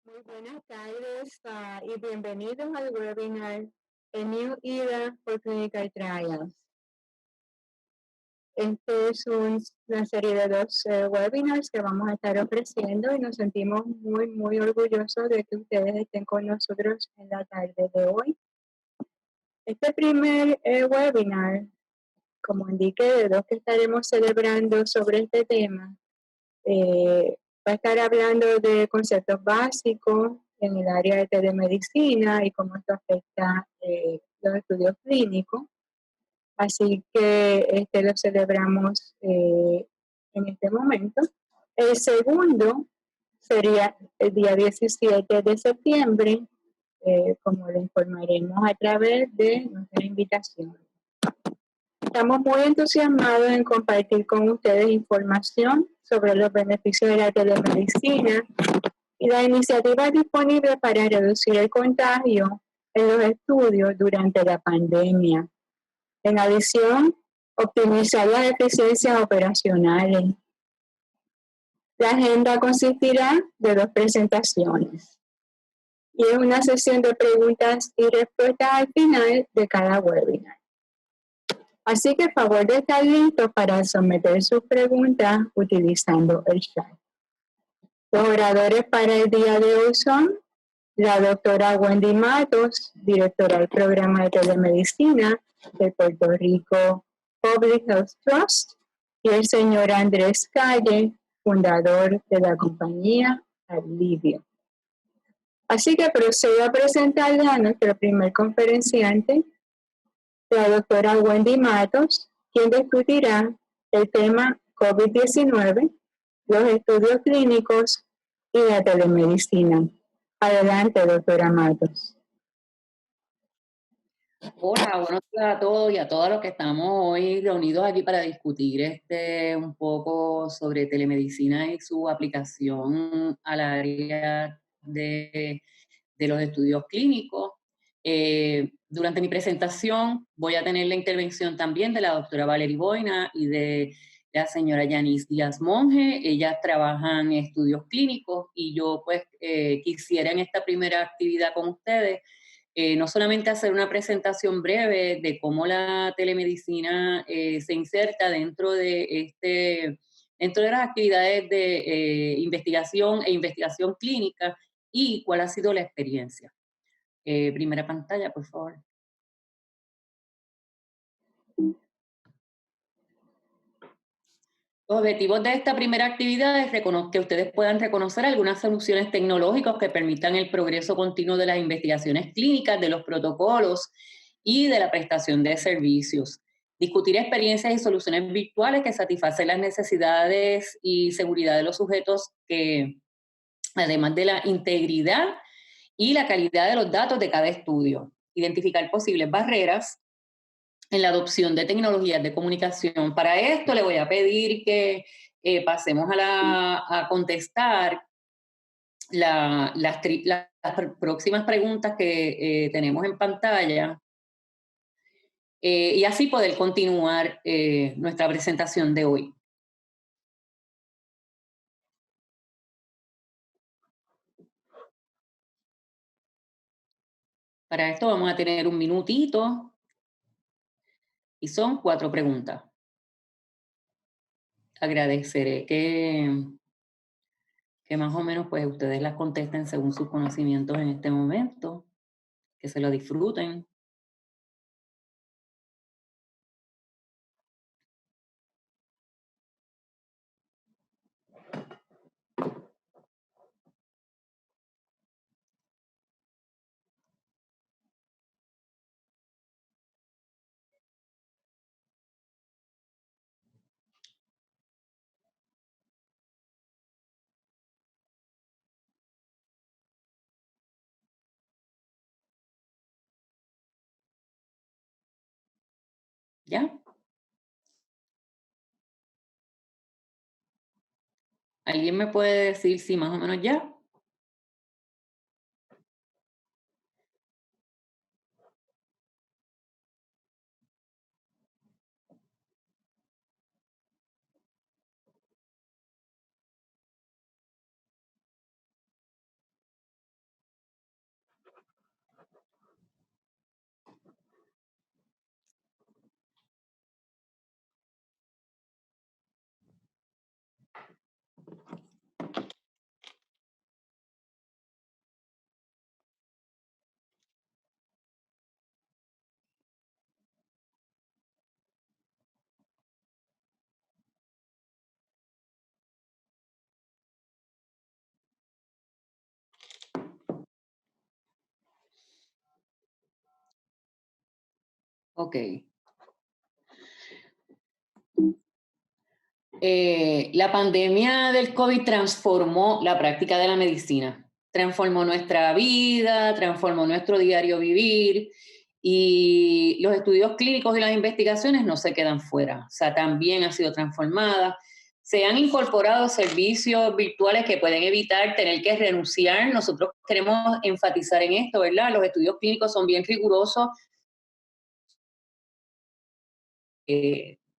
Muy buenas tardes y bienvenidos al webinar A New Era for Clinical Trials. Este es una serie de dos webinars que vamos a estar ofreciendo y nos sentimos muy orgullosos de que ustedes estén con nosotros en la tarde de hoy. Este primer webinar, como indiqué, de dos que estaremos celebrando sobre este tema, va a estar hablando de conceptos básicos en el área de telemedicina y cómo esto afecta los estudios clínicos. Así que lo celebramos en este momento. El segundo sería el día 17 de septiembre, como lo informaremos a través de nuestra invitación. Estamos muy entusiasmados en compartir con ustedes información sobre los beneficios de la telemedicina y las iniciativas disponibles para reducir el contagio en los estudios durante la pandemia. En adición, optimizar las eficiencias operacionales. La agenda consistirá de dos presentaciones y es una sesión de preguntas y respuestas al final de cada webinar. Así que favor de estar listos para someter sus preguntas utilizando el chat. Los oradores para el día de hoy son la doctora Wendy Matos, directora del programa de telemedicina de Puerto Rico Public Health Trust, y el señor Andrés Calle, fundador de la compañía Alivio. Así que procedo a presentarle a nuestro primer conferenciante, la doctora Wendy Matos, quien discutirá el tema COVID-19, los estudios clínicos y la telemedicina. Adelante, doctora Matos. Hola, buenos días a todos y a todos los que estamos hoy reunidos aquí para discutir un poco sobre telemedicina y su aplicación al área de los estudios clínicos. Durante mi presentación voy a tener la intervención también de la doctora Valerie Boina y de la señora Yanis Díaz Monge. Ellas trabajan en estudios clínicos y yo pues quisiera en esta primera actividad con ustedes no solamente hacer una presentación breve de cómo la telemedicina se inserta dentro de las actividades de investigación e investigación clínica y cuál ha sido la experiencia. Primera pantalla, por favor. Los objetivos de esta primera actividad es que ustedes puedan reconocer algunas soluciones tecnológicas que permitan el progreso continuo de las investigaciones clínicas, de los protocolos y de la prestación de servicios. Discutir experiencias y soluciones virtuales que satisfacen las necesidades y seguridad de los sujetos, además de la integridad y la calidad de los datos de cada estudio. Identificar posibles barreras en la adopción de tecnologías de comunicación. Para esto le voy a pedir que pasemos a contestar las próximas preguntas que tenemos en pantalla y así poder continuar nuestra presentación de hoy. Para esto vamos a tener un minutito y son 4 preguntas. Agradeceré que más o menos pues ustedes las contesten según sus conocimientos en este momento, que se lo disfruten. ¿Ya? ¿Alguien me puede decir si más o menos ya? Ok. La pandemia del COVID transformó la práctica de la medicina, transformó nuestra vida, transformó nuestro diario vivir y los estudios clínicos y las investigaciones no se quedan fuera, o sea, también ha sido transformada. Se han incorporado servicios virtuales que pueden evitar tener que renunciar. Nosotros queremos enfatizar en esto, ¿verdad? Los estudios clínicos son bien rigurosos,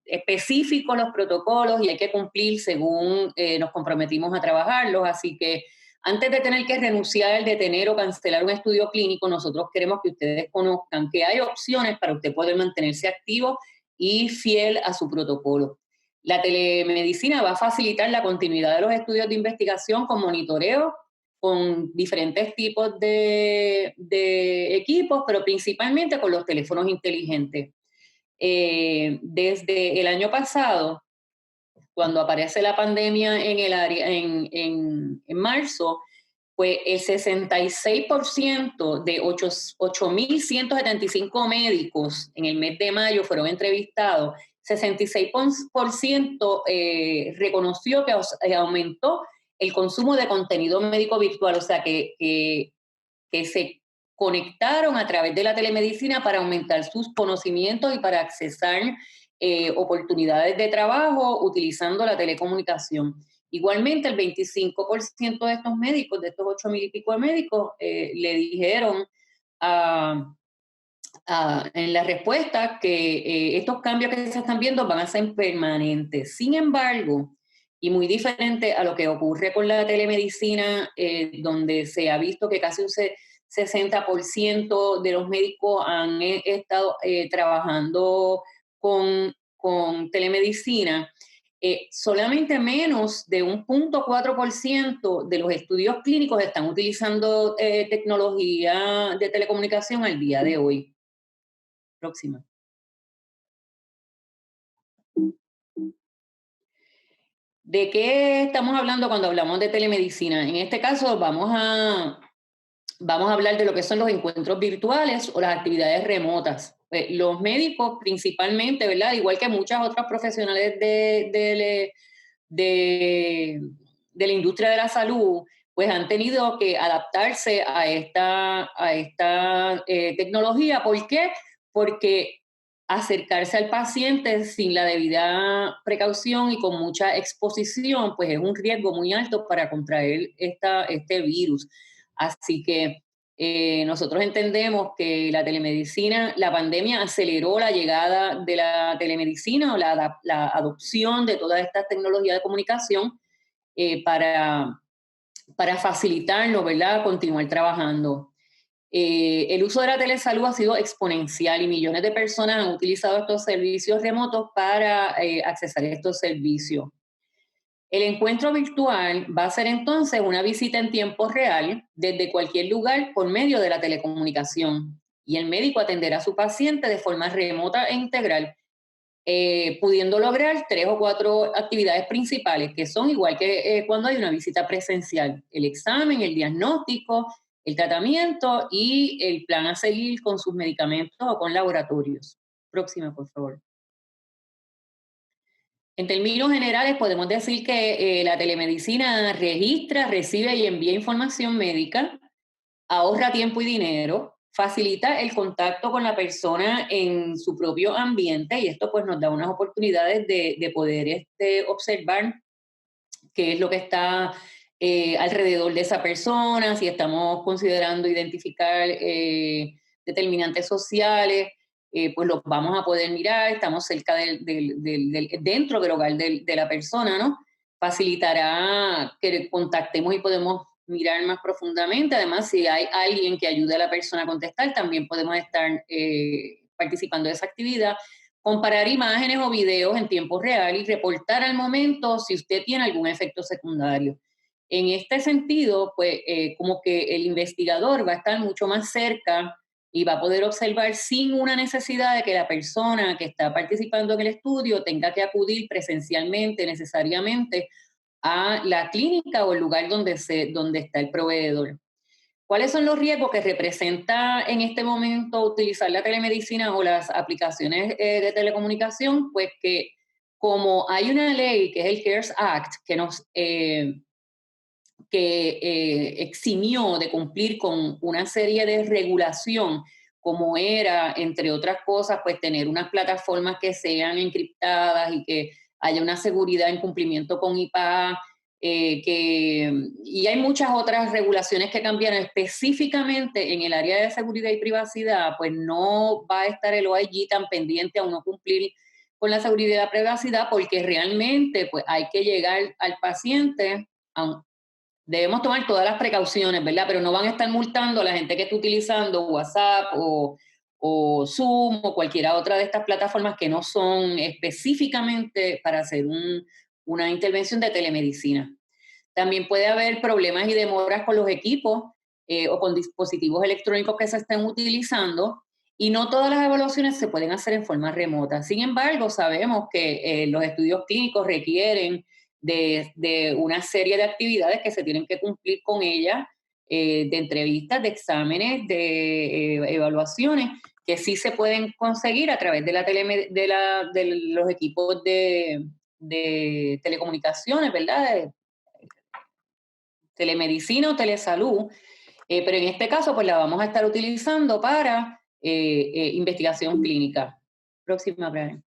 específicos los protocolos y hay que cumplir según nos comprometimos a trabajarlos. Así que antes de tener que renunciar, detener o cancelar un estudio clínico, nosotros queremos que ustedes conozcan que hay opciones para usted poder mantenerse activo y fiel a su protocolo. La telemedicina va a facilitar la continuidad de los estudios de investigación con monitoreo, con diferentes tipos de equipos, pero principalmente con los teléfonos inteligentes. Desde el año pasado, cuando aparece la pandemia en el área, en marzo, pues el 66% de 8.175 médicos en el mes de mayo fueron entrevistados. 66% reconoció que aumentó el consumo de contenido médico virtual, o sea que se conectaron a través de la telemedicina para aumentar sus conocimientos y para accesar oportunidades de trabajo utilizando la telecomunicación. Igualmente, el 25% de estos médicos, de estos 8.000 y pico de médicos, le dijeron en la respuesta que estos cambios que se están viendo van a ser permanentes. Sin embargo, y muy diferente a lo que ocurre con la telemedicina, donde se ha visto que casi un 60% de los médicos han estado trabajando con telemedicina. Solamente menos de un 0.4% de los estudios clínicos están utilizando tecnología de telecomunicación al día de hoy. Próxima. ¿De qué estamos hablando cuando hablamos de telemedicina? En este caso vamos a hablar de lo que son los encuentros virtuales o las actividades remotas. Los médicos principalmente, ¿verdad? Igual que muchas otras profesionales de la industria de la salud, pues han tenido que adaptarse a esta tecnología. ¿Por qué? Porque acercarse al paciente sin la debida precaución y con mucha exposición, pues es un riesgo muy alto para contraer este virus. Así que nosotros entendemos que la telemedicina, la pandemia aceleró la llegada de la telemedicina o la adopción de todas estas tecnologías de comunicación para facilitarnos, ¿verdad?, continuar trabajando. El uso de la telesalud ha sido exponencial y millones de personas han utilizado estos servicios remotos para accesar a estos servicios. El encuentro virtual va a ser entonces una visita en tiempo real desde cualquier lugar por medio de la telecomunicación y el médico atenderá a su paciente de forma remota e integral, pudiendo lograr 3 o 4 actividades principales que son igual que cuando hay una visita presencial: el examen, el diagnóstico, el tratamiento y el plan a seguir con sus medicamentos o con laboratorios. Próxima, por favor. En términos generales, podemos decir que la telemedicina registra, recibe y envía información médica, ahorra tiempo y dinero, facilita el contacto con la persona en su propio ambiente y esto pues nos da unas oportunidades de poder observar qué es lo que está alrededor de esa persona, si estamos considerando identificar determinantes sociales, pues los vamos a poder mirar, estamos cerca dentro del hogar de la persona, ¿no? Facilitará que contactemos y podemos mirar más profundamente. Además, si hay alguien que ayude a la persona a contestar, también podemos estar participando de esa actividad. Comparar imágenes o videos en tiempo real y reportar al momento si usted tiene algún efecto secundario. En este sentido, pues como que el investigador va a estar mucho más cerca y va a poder observar sin una necesidad de que la persona que está participando en el estudio tenga que acudir presencialmente necesariamente a la clínica o el lugar donde está el proveedor. ¿Cuáles son los riesgos que representa en este momento utilizar la telemedicina o las aplicaciones de telecomunicación? Pues que como hay una ley que es el CARES Act que eximió de cumplir con una serie de regulación, como era, entre otras cosas, pues tener unas plataformas que sean encriptadas y que haya una seguridad en cumplimiento con IPA, y hay muchas otras regulaciones que cambiaron específicamente en el área de seguridad y privacidad, pues no va a estar el OIG tan pendiente a uno cumplir con la seguridad y privacidad, porque realmente pues hay que llegar al paciente. Debemos tomar todas las precauciones, ¿verdad? Pero no van a estar multando a la gente que está utilizando WhatsApp o Zoom o cualquiera otra de estas plataformas que no son específicamente para hacer una intervención de telemedicina. También puede haber problemas y demoras con los equipos o con dispositivos electrónicos que se estén utilizando, y no todas las evaluaciones se pueden hacer en forma remota. Sin embargo, sabemos que los estudios clínicos requieren de una serie de actividades que se tienen que cumplir con ellas, de entrevistas, de exámenes, de evaluaciones, que sí se pueden conseguir a través de los equipos de telecomunicaciones, ¿verdad? Telemedicina o telesalud, pero en este caso pues la vamos a estar utilizando para investigación clínica. Próxima, Brian.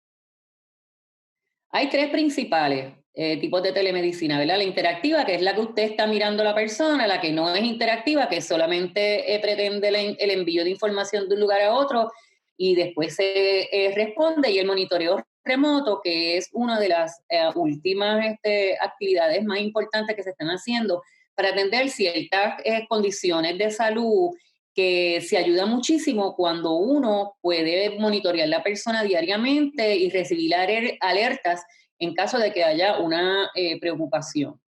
Hay tres principales tipos de telemedicina, ¿verdad? La interactiva, que es la que usted está mirando a la persona; la que no es interactiva, que solamente pretende el envío de información de un lugar a otro y después se responde; y el monitoreo remoto, que es una de las últimas actividades más importantes que se están haciendo para atender ciertas condiciones de salud, que se ayuda muchísimo cuando uno puede monitorear la persona diariamente y recibir alertas en caso de que haya una preocupación.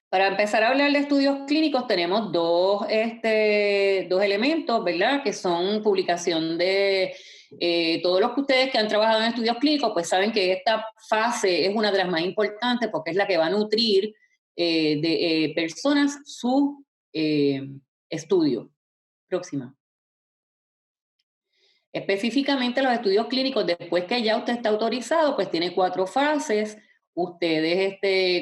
Para empezar a hablar de estudios clínicos, tenemos dos elementos, ¿verdad? Que son publicación de todos los que ustedes que han trabajado en estudios clínicos, pues saben que esta fase es una de las más importantes porque es la que va a nutrir de personas su estudio. Próxima. Específicamente los estudios clínicos, después que ya usted está autorizado, pues tiene 4 fases. Ustedes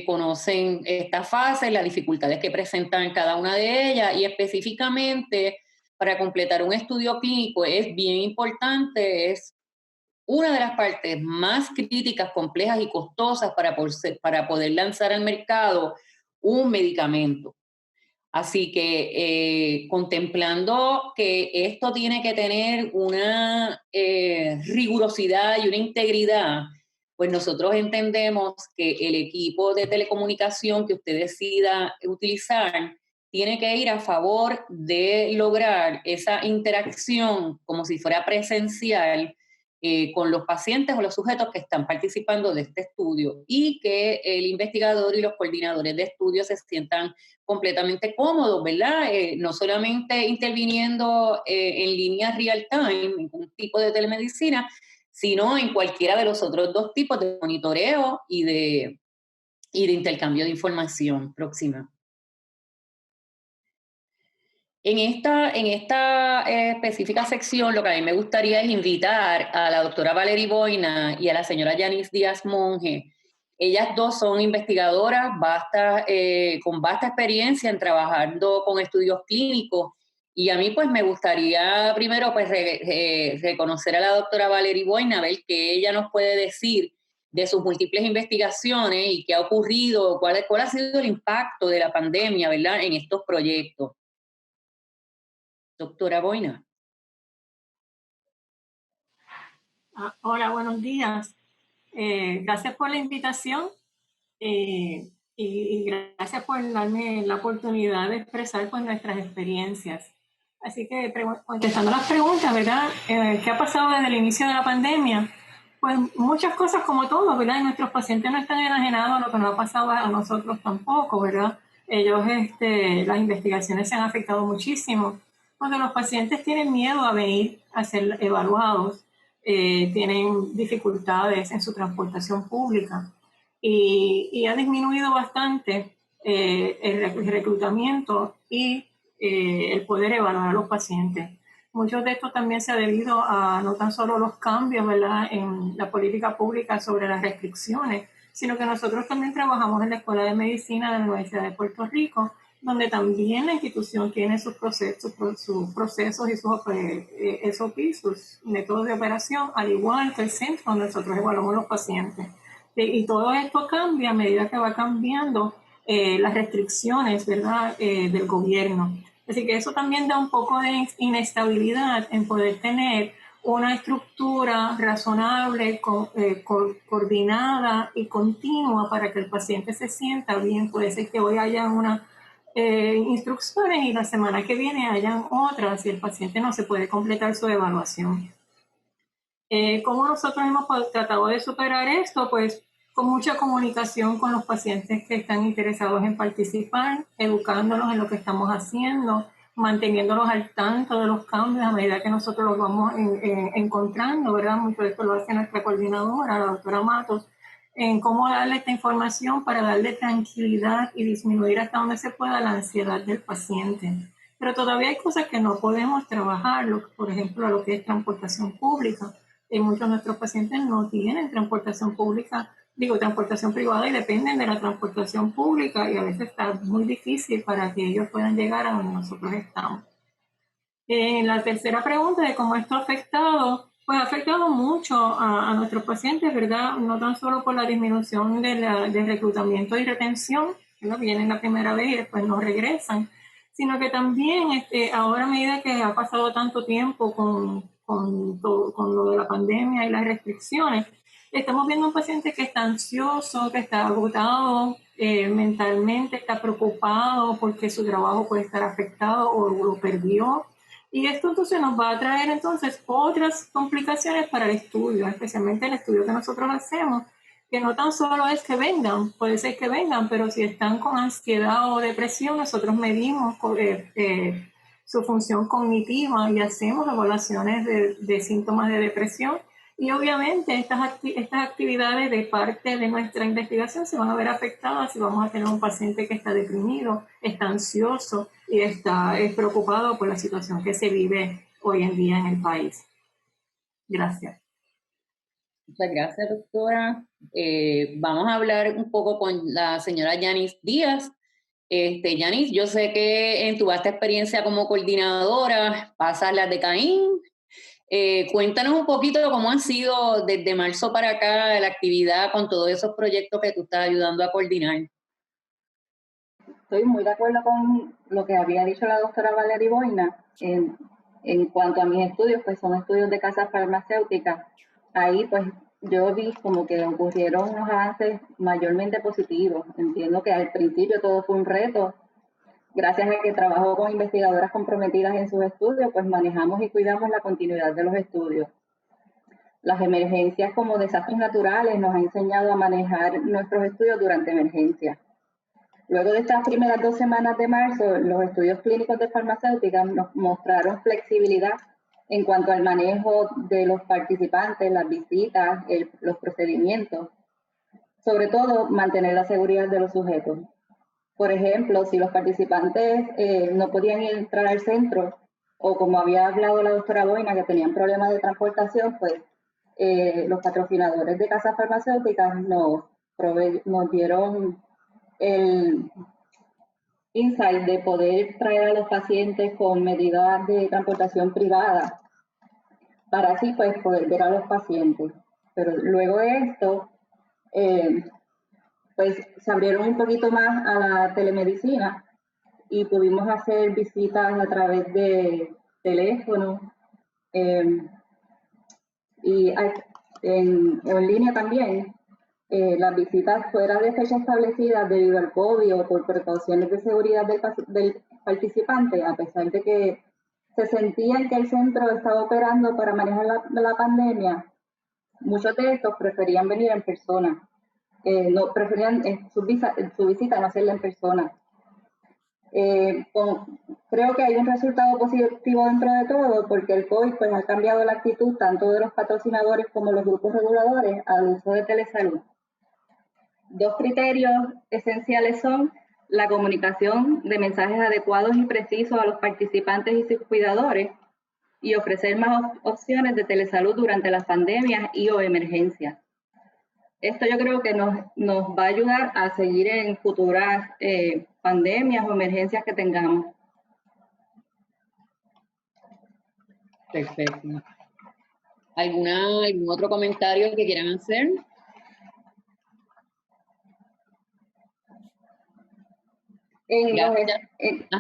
conocen estas fases, las dificultades que presentan cada una de ellas, y específicamente para completar un estudio clínico es bien importante, es una de las partes más críticas, complejas y costosas para poder lanzar al mercado un medicamento. Así que contemplando que esto tiene que tener una rigurosidad y una integridad, pues nosotros entendemos que el equipo de telecomunicación que usted decida utilizar tiene que ir a favor de lograr esa interacción como si fuera presencial con los pacientes o los sujetos que están participando de este estudio, y que el investigador y los coordinadores de estudio se sientan completamente cómodos, ¿verdad? No solamente interviniendo en línea real time, en un tipo de telemedicina, sino en cualquiera de los otros 2 tipos de monitoreo y de intercambio de información. Próxima. En esta específica sección, lo que a mí me gustaría es invitar a la doctora Valerie Boina y a la señora Yanis Díaz Monge. Ellas dos son investigadoras con vasta experiencia en trabajando con estudios clínicos, y a mí pues me gustaría primero pues reconocer a la doctora Valerie Boina, a ver qué ella nos puede decir de sus múltiples investigaciones y qué ha ocurrido, cuál ha sido el impacto de la pandemia, ¿verdad?, en estos proyectos. Doctora Boina. Hola, buenos días. Gracias por la invitación y gracias por darme la oportunidad de expresar pues, nuestras experiencias. Así que contestando las preguntas, ¿verdad? ¿Qué ha pasado desde el inicio de la pandemia? Pues muchas cosas como todo, ¿verdad? Y nuestros pacientes no están enajenados a lo que nos ha pasado a nosotros tampoco, ¿verdad? Ellos, las investigaciones se han afectado muchísimo, porque los pacientes tienen miedo a venir a ser evaluados, tienen dificultades en su transportación pública y ha disminuido bastante el reclutamiento y el poder evaluar a los pacientes. Muchos de esto también se ha debido a no tan solo los cambios, ¿verdad?, en la política pública sobre las restricciones, sino que nosotros también trabajamos en la Escuela de Medicina de la Universidad de Puerto Rico, donde también la institución tiene sus procesos y sus SOP, sus métodos de operación, al igual que el centro donde nosotros evaluamos los pacientes. Y todo esto cambia a medida que va cambiando las restricciones, ¿verdad?, del gobierno. Así que eso también da un poco de inestabilidad en poder tener una estructura razonable, coordinada y continua para que el paciente se sienta bien. Puede ser que hoy haya unas instrucciones y la semana que viene hayan otras y el paciente no se puede completar su evaluación. ¿Cómo nosotros hemos tratado de superar esto? Pues con mucha comunicación con los pacientes que están interesados en participar, educándolos en lo que estamos haciendo, manteniéndolos al tanto de los cambios a medida que nosotros los vamos encontrando, ¿verdad? Mucho de esto lo hace nuestra coordinadora, la doctora Matos, en cómo darle esta información para darle tranquilidad y disminuir hasta donde se pueda la ansiedad del paciente. Pero todavía hay cosas que no podemos trabajar, por ejemplo, lo que es transportación pública. Muchos de nuestros pacientes no tienen transportación pública, transportación privada, y dependen de la transportación pública, y a veces está muy difícil para que ellos puedan llegar a donde nosotros estamos. La tercera pregunta de cómo esto ha afectado, pues ha afectado mucho a nuestros pacientes, ¿verdad? No tan solo por la disminución de reclutamiento y retención, que vienen la primera vez y después no regresan, sino que también ahora a medida que ha pasado tanto tiempo con lo de la pandemia y las restricciones, estamos viendo un paciente que está ansioso, que está agotado mentalmente, está preocupado porque su trabajo puede estar afectado o lo perdió. Y esto entonces nos va a traer entonces otras complicaciones para el estudio, especialmente el estudio que nosotros hacemos, que no tan solo es que vengan, puede ser que vengan, pero si están con ansiedad o depresión, nosotros medimos su función cognitiva y hacemos evaluaciones de síntomas de depresión. Y obviamente estas actividades de parte de nuestra investigación se van a ver afectadas si vamos a tener un paciente que está deprimido, está ansioso y está preocupado por la situación que se vive hoy en día en el país. Gracias. Muchas gracias, doctora. Vamos a hablar un poco con la señora Yanis Díaz. Yanis, yo sé que en tu vasta experiencia como coordinadora pasas las de Caín. Cuéntanos un poquito de cómo han sido desde marzo para acá la actividad con todos esos proyectos que tú estás ayudando a coordinar. Estoy muy de acuerdo con lo que había dicho la doctora Valerie Boina. En cuanto a mis estudios, pues son estudios de casas farmacéuticas. Ahí pues yo vi como que ocurrieron unos avances mayormente positivos. Entiendo que al principio todo fue un reto. Gracias a que trabajo con investigadoras comprometidas en sus estudios, pues manejamos y cuidamos la continuidad de los estudios. Las emergencias como desastres naturales nos han enseñado a manejar nuestros estudios durante emergencias. Luego de estas primeras 2 semanas de marzo, los estudios clínicos de farmacéuticas nos mostraron flexibilidad en cuanto al manejo de los participantes, las visitas, los procedimientos. Sobre todo, mantener la seguridad de los sujetos. Por ejemplo, si los participantes no podían entrar al centro, o como había hablado la doctora Boina, que tenían problemas de transportación, pues los patrocinadores de casas farmacéuticas nos dieron el insight de poder traer a los pacientes con medidas de transportación privada para así pues poder ver a los pacientes. Pero luego de esto, pues se abrieron un poquito más a la telemedicina y pudimos hacer visitas a través de teléfono y en línea también. Las visitas fuera de fecha establecida debido al COVID o por precauciones de seguridad del participante, a pesar de que se sentía que el centro estaba operando para manejar la pandemia, muchos de estos preferían venir en persona. No preferían su visita no hacerla en persona. Creo que hay un resultado positivo dentro de todo porque el COVID pues, ha cambiado la actitud tanto de los patrocinadores como los grupos reguladores al uso de telesalud. 2 criterios esenciales son la comunicación de mensajes adecuados y precisos a los participantes y sus cuidadores, y ofrecer más opciones de telesalud durante las pandemias y o emergencias. Esto yo creo que nos va a ayudar a seguir en futuras pandemias o emergencias que tengamos. Perfecto. ¿Algún otro comentario que quieran hacer?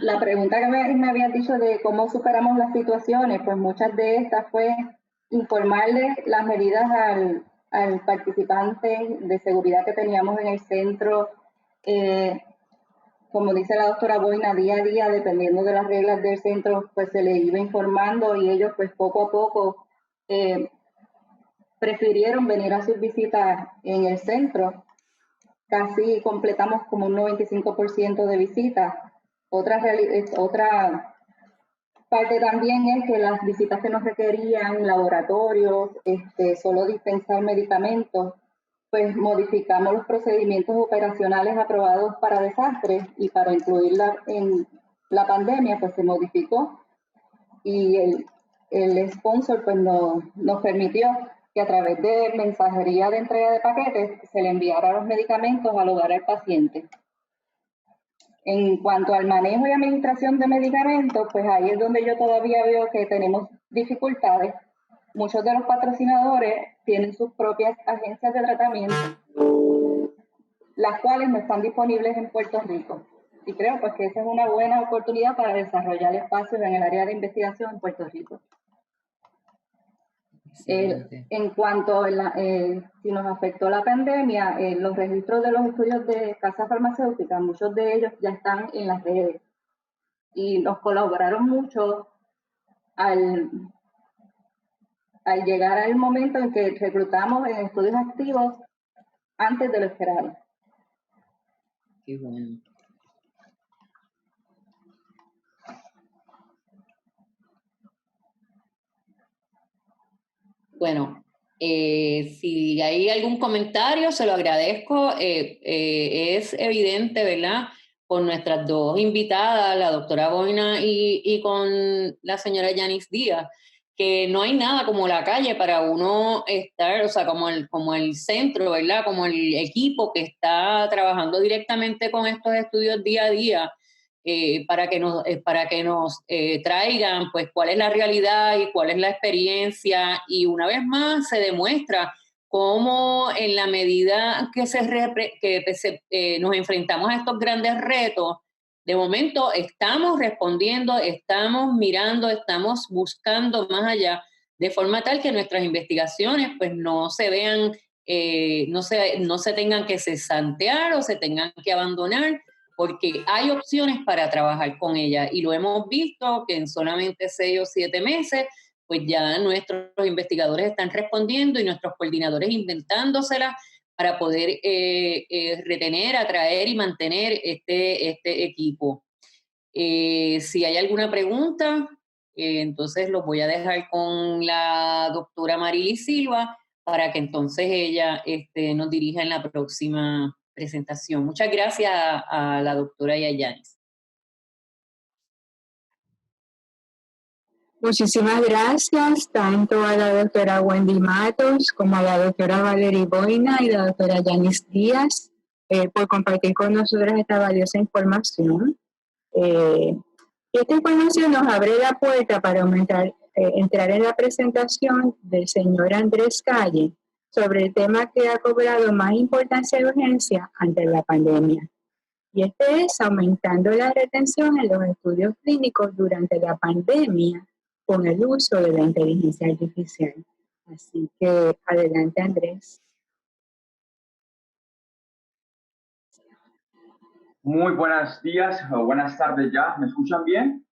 La pregunta que me habían dicho de cómo superamos las situaciones, pues muchas de estas fue informarle las medidas al participante de seguridad que teníamos en el centro. Como dice la doctora Boina, día a día, dependiendo de las reglas del centro, pues se les iba informando y ellos pues poco a poco prefirieron venir a sus visitas en el centro. Casi completamos como un 95% de visitas. Otra parte también es que las visitas que nos requerían laboratorios, solo dispensar medicamentos, pues modificamos los procedimientos operacionales aprobados para desastres y para incluirla en la pandemia, pues se modificó y el sponsor pues nos permitió que a través de mensajería de entrega de paquetes se le enviara los medicamentos al hogar al paciente. En cuanto al manejo y administración de medicamentos, pues ahí es donde yo todavía veo que tenemos dificultades. Muchos de los patrocinadores tienen sus propias agencias de tratamiento, las cuales no están disponibles en Puerto Rico. Y creo pues que esa es una buena oportunidad para desarrollar espacios en el área de investigación en Puerto Rico. En cuanto a si nos afectó la pandemia, los registros de los estudios de casas farmacéuticas, muchos de ellos ya están en las redes y nos colaboraron mucho al llegar al momento en que reclutamos en estudios activos antes de lo esperado. Qué bueno. Bueno, si hay algún comentario, se lo agradezco. Es evidente, ¿verdad? Con nuestras dos invitadas, la doctora Boina y con la señora Yanis Díaz, que no hay nada como la calle para uno estar, o sea, como el centro, ¿verdad? Como el equipo que está trabajando directamente con estos estudios día a día. Para que nos traigan pues cuál es la realidad y cuál es la experiencia, y una vez más se demuestra cómo en la medida que nos enfrentamos a estos grandes retos, de momento estamos respondiendo, estamos mirando, estamos buscando más allá, de forma tal que nuestras investigaciones pues no se vean, no se tengan que cesantear o se tengan que abandonar, porque hay opciones para trabajar con ella y lo hemos visto que en solamente 6 o 7 meses, pues ya nuestros investigadores están respondiendo y nuestros coordinadores inventándoselas para poder retener, atraer y mantener este equipo. Si hay alguna pregunta, entonces los voy a dejar con la doctora Marily Silva para que entonces ella nos dirija en la próxima presentación. Muchas gracias a la doctora y a Yanis. Muchísimas gracias tanto a la doctora Wendy Matos como a la doctora Valerie Boina y la doctora Yanis Díaz por compartir con nosotros esta valiosa información. Esta información nos abre la puerta para entrar en la presentación del señor Andrés Calle sobre el tema que ha cobrado más importancia y urgencia ante la pandemia. Y este es aumentando la retención en los estudios clínicos durante la pandemia con el uso de la inteligencia artificial. Así que adelante, Andrés. Muy buenos días o buenas tardes ya. ¿Me escuchan bien?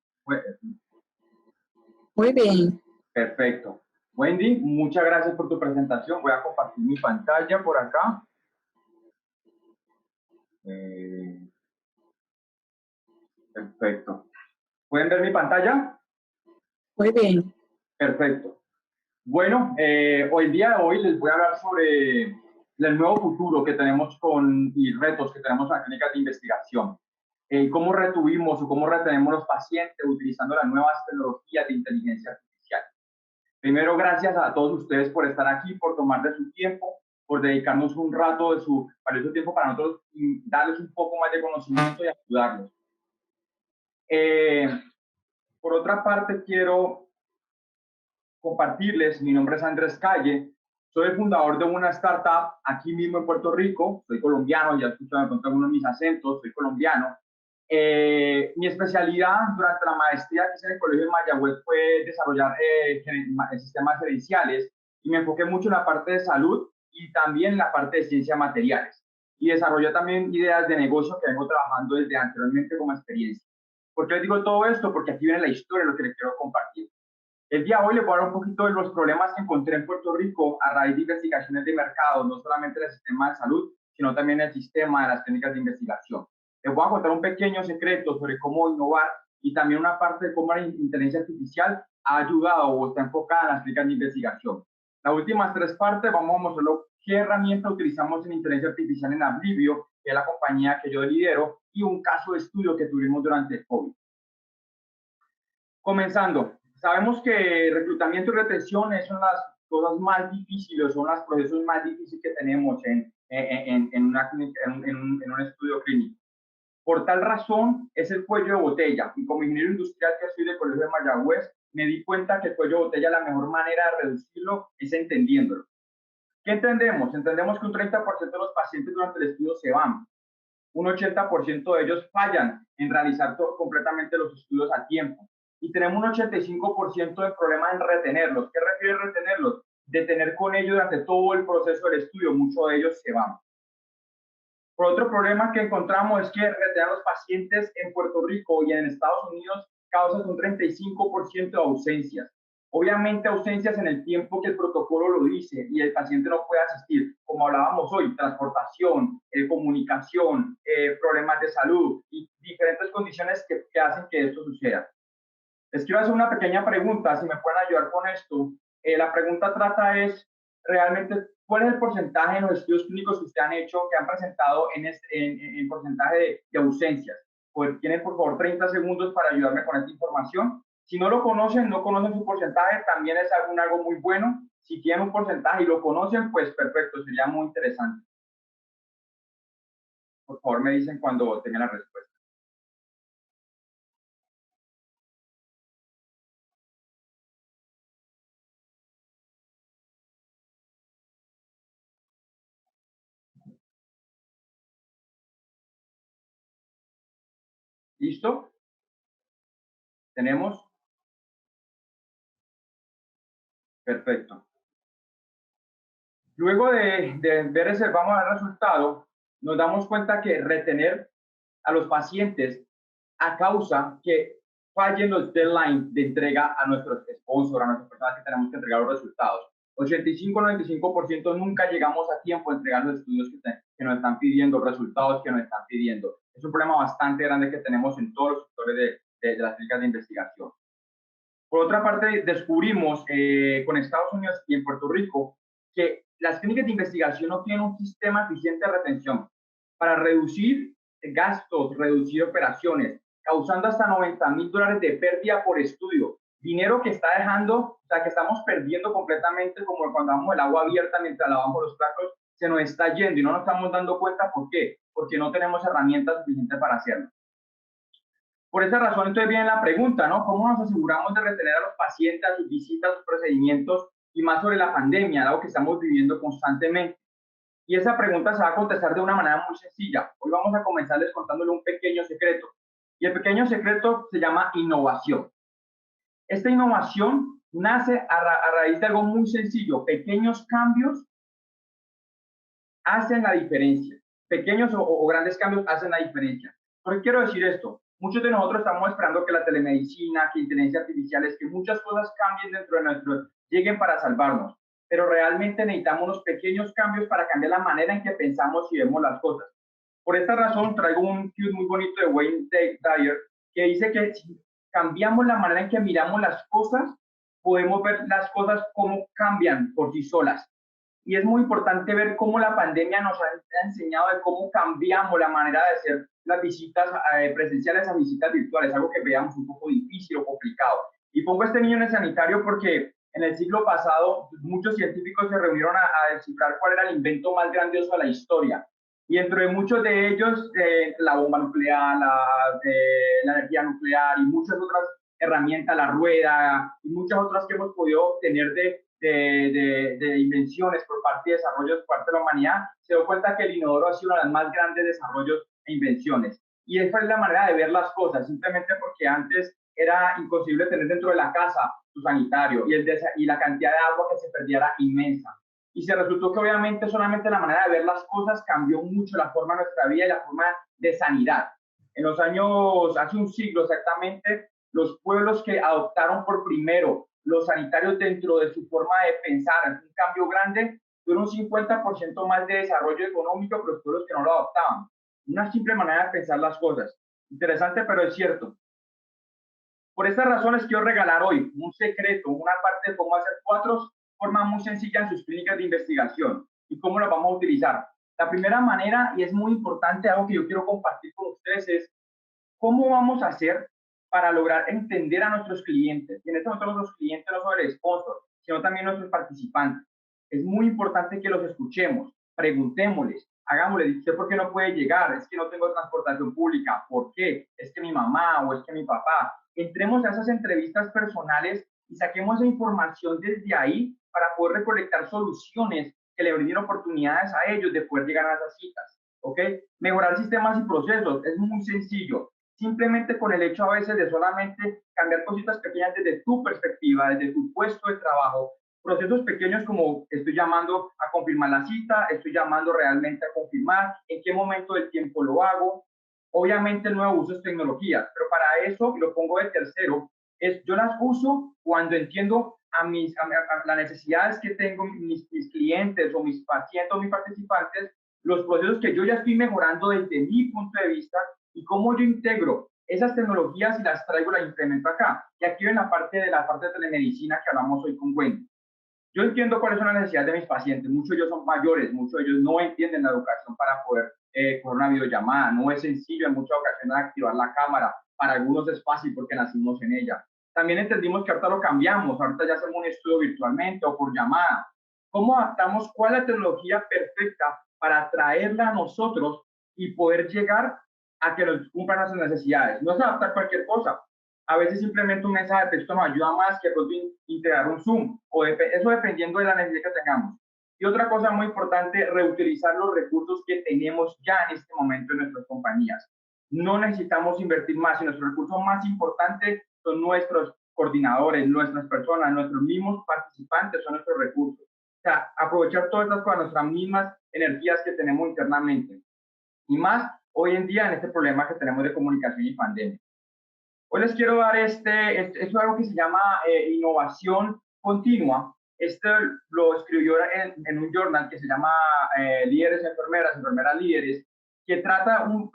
Muy bien. Perfecto. Wendy, muchas gracias por tu presentación. Voy a compartir mi pantalla por acá. Perfecto. ¿Pueden ver mi pantalla? Muy bien. Perfecto. Bueno, el día de hoy les voy a hablar sobre el nuevo futuro que tenemos y retos que tenemos en las clínicas de investigación. cómo retuvimos o cómo retenemos los pacientes utilizando las nuevas tecnologías de inteligencia artificial. Primero, gracias a todos ustedes por estar aquí, por tomar de su tiempo, por dedicarnos un rato de su valioso tiempo para nosotros y darles un poco más de conocimiento y ayudarlos. Por otra parte, quiero compartirles, mi nombre es Andrés Calle, soy el fundador de una startup aquí mismo en Puerto Rico, soy colombiano, ya escucharon de pronto algunos de mis acentos, soy colombiano. Mi especialidad durante la maestría que hice en el Colegio de Mayagüez fue desarrollar sistemas gerenciales y me enfoqué mucho en la parte de salud y también en la parte de ciencias materiales. Y desarrollé también ideas de negocio que vengo trabajando desde anteriormente como experiencia. ¿Por qué les digo todo esto? Porque aquí viene la historia de lo que les quiero compartir. El día de hoy les voy a hablar un poquito de los problemas que encontré en Puerto Rico a raíz de investigaciones de mercado, no solamente del sistema de salud, sino también el sistema de las técnicas de investigación. Les voy a contar un pequeño secreto sobre cómo innovar y también una parte de cómo la inteligencia artificial ha ayudado o está enfocada en las técnicas de investigación. Las últimas tres partes vamos a mostrar qué herramienta utilizamos en inteligencia artificial en Ablivio, que es la compañía que yo lidero, y un caso de estudio que tuvimos durante el COVID. Comenzando, sabemos que reclutamiento y retención son las cosas más difíciles, son los procesos más difíciles que tenemos en un estudio clínico. Por tal razón, es el cuello de botella. Y como ingeniero industrial que soy del Colegio de Mayagüez, me di cuenta que el cuello de botella, la mejor manera de reducirlo es entendiéndolo. ¿Qué entendemos? Entendemos que un 30% de los pacientes durante el estudio se van. Un 80% de ellos fallan en realizar completamente los estudios a tiempo. Y tenemos un 85% de problema en retenerlos. ¿Qué refiere retenerlos? De tener con ellos durante todo el proceso del estudio. Muchos de ellos se van. Por otro problema que encontramos es que retener a los pacientes en Puerto Rico y en Estados Unidos causa un 35% de ausencias. Obviamente ausencias en el tiempo que el protocolo lo dice y el paciente no puede asistir, como hablábamos hoy, transportación, comunicación, problemas de salud y diferentes condiciones que hacen que esto suceda. Les quiero hacer una pequeña pregunta, si me pueden ayudar con esto. La pregunta trata es, realmente, ¿cuál es el porcentaje en los estudios clínicos que ustedes han hecho, que han presentado en porcentaje de ausencias? Pues tienen, por favor, 30 segundos para ayudarme con esta información. Si no lo conocen, no conocen su porcentaje, también es algo muy bueno. Si tienen un porcentaje y lo conocen, pues perfecto, sería muy interesante. Por favor, me dicen cuando tengan la respuesta. ¿Listo? ¿Tenemos? Perfecto. Luego de ver ese, vamos al resultado, nos damos cuenta que retener a los pacientes a causa que fallen los deadlines de entrega a nuestros sponsors, a nuestras personas que tenemos que entregar los resultados. 85-95% nunca llegamos a tiempo a entregar los estudios que nos están pidiendo, resultados que nos están pidiendo. Es un problema bastante grande que tenemos en todos los sectores de las clínicas de investigación. Por otra parte, descubrimos con Estados Unidos y en Puerto Rico que las clínicas de investigación no tienen un sistema eficiente de retención para reducir gastos, reducir operaciones, causando hasta $90,000 de pérdida por estudio. Dinero que está dejando, o sea, que estamos perdiendo completamente, como cuando damos el agua abierta mientras lavamos los platos, se nos está yendo y no nos estamos dando cuenta. ¿Por qué? Porque no tenemos herramientas suficientes para hacerlo. Por esa razón, entonces viene la pregunta, ¿no? ¿Cómo nos aseguramos de retener a los pacientes, a sus visitas, a sus procedimientos y más sobre la pandemia, algo que estamos viviendo constantemente? Y esa pregunta se va a contestar de una manera muy sencilla. Hoy vamos a comenzarles contándole un pequeño secreto. Y el pequeño secreto se llama innovación. Esta innovación nace a raíz de algo muy sencillo. Pequeños cambios hacen la diferencia. Pequeños o grandes cambios hacen la diferencia. ¿Por qué quiero decir esto? Muchos de nosotros estamos esperando que la telemedicina, que inteligencia artificial, que muchas cosas cambien dentro de nuestro, lleguen para salvarnos. Pero realmente necesitamos unos pequeños cambios para cambiar la manera en que pensamos y vemos las cosas. Por esta razón traigo un quote muy bonito de Wayne Dyer que dice que si cambiamos la manera en que miramos las cosas, podemos ver las cosas cómo cambian por sí solas. Y es muy importante ver cómo la pandemia nos ha enseñado de cómo cambiamos la manera de hacer las visitas presenciales a visitas virtuales, algo que veamos un poco difícil o complicado. Y pongo este niño en el sanitario porque en el siglo pasado muchos científicos se reunieron a descifrar cuál era el invento más grandioso de la historia. Y entre muchos de ellos, la bomba nuclear, la energía nuclear y muchas otras herramientas, la rueda y muchas otras que hemos podido obtener de invenciones por parte de desarrollos por parte de la humanidad, se dio cuenta que el inodoro ha sido uno de los más grandes desarrollos e invenciones. Y esa es la manera de ver las cosas, simplemente porque antes era imposible tener dentro de la casa su sanitario y la cantidad de agua que se perdía era inmensa. Y se resultó que obviamente solamente la manera de ver las cosas cambió mucho la forma de nuestra vida y la forma de sanidad. En los años, hace un siglo exactamente, los pueblos que adoptaron por primero los sanitarios dentro de su forma de pensar, es un cambio grande, tuvieron un 50% más de desarrollo económico que los pueblos que no lo adoptaban. Una simple manera de pensar las cosas. Interesante, pero es cierto. Por estas razones quiero regalar hoy un secreto, una parte de cómo hacer 4 formas muy sencillas en sus clínicas de investigación y cómo las vamos a utilizar. La primera manera, y es muy importante, algo que yo quiero compartir con ustedes, es cómo vamos a hacer para lograr entender a nuestros clientes. Y en este momento nuestros clientes no solo el sponsor, sino también nuestros participantes. Es muy importante que los escuchemos, preguntémosles, hagámosles, ¿usted por qué no puede llegar? Es que no tengo transportación pública. ¿Por qué? Es que mi mamá o es que mi papá. Entremos a esas entrevistas personales y saquemos esa información desde ahí para poder recolectar soluciones que le brinden oportunidades a ellos de poder llegar a esas citas. ¿Ok? Mejorar sistemas y procesos es muy sencillo. Simplemente con el hecho a veces de solamente cambiar cositas pequeñas desde tu perspectiva, desde tu puesto de trabajo, procesos pequeños como estoy llamando a confirmar la cita, estoy llamando realmente a confirmar, en qué momento del tiempo lo hago. Obviamente el nuevo uso es tecnología, pero para eso, y lo pongo de tercero, es yo las uso cuando entiendo a las necesidades que tengo mis clientes o mis pacientes o mis participantes, los procesos que yo ya estoy mejorando desde mi punto de vista y cómo yo integro esas tecnologías y las traigo, las implemento acá. Y aquí ven la parte de telemedicina que hablamos hoy con Wendy. Yo entiendo cuáles son las necesidades de mis pacientes. Muchos de ellos son mayores, muchos de ellos no entienden la educación para poder coger una videollamada. No es sencillo en muchas ocasiones activar la cámara. Para algunos es fácil porque nacimos en ella. También entendimos que ahorita lo cambiamos. Ahorita ya hacemos un estudio virtualmente o por llamada. ¿Cómo adaptamos cuál es la tecnología perfecta para traerla a nosotros y poder llegar a que nos cumplan nuestras necesidades? No es adaptar cualquier cosa. A veces simplemente un mensaje de texto nos ayuda más que integrar un Zoom, o eso dependiendo de la necesidad que tengamos. Y otra cosa muy importante, reutilizar los recursos que tenemos ya en este momento en nuestras compañías. No necesitamos invertir más, y nuestros recursos más importantes son nuestros coordinadores, nuestras personas, nuestros mismos participantes son nuestros recursos. O sea, aprovechar todas estas cosas, nuestras mismas energías que tenemos internamente. Y más hoy en día en este problema que tenemos de comunicación y pandemia. Hoy les quiero dar esto es algo que se llama innovación continua. Lo escribió en un journal que se llama Líderes Enfermeras Líderes, que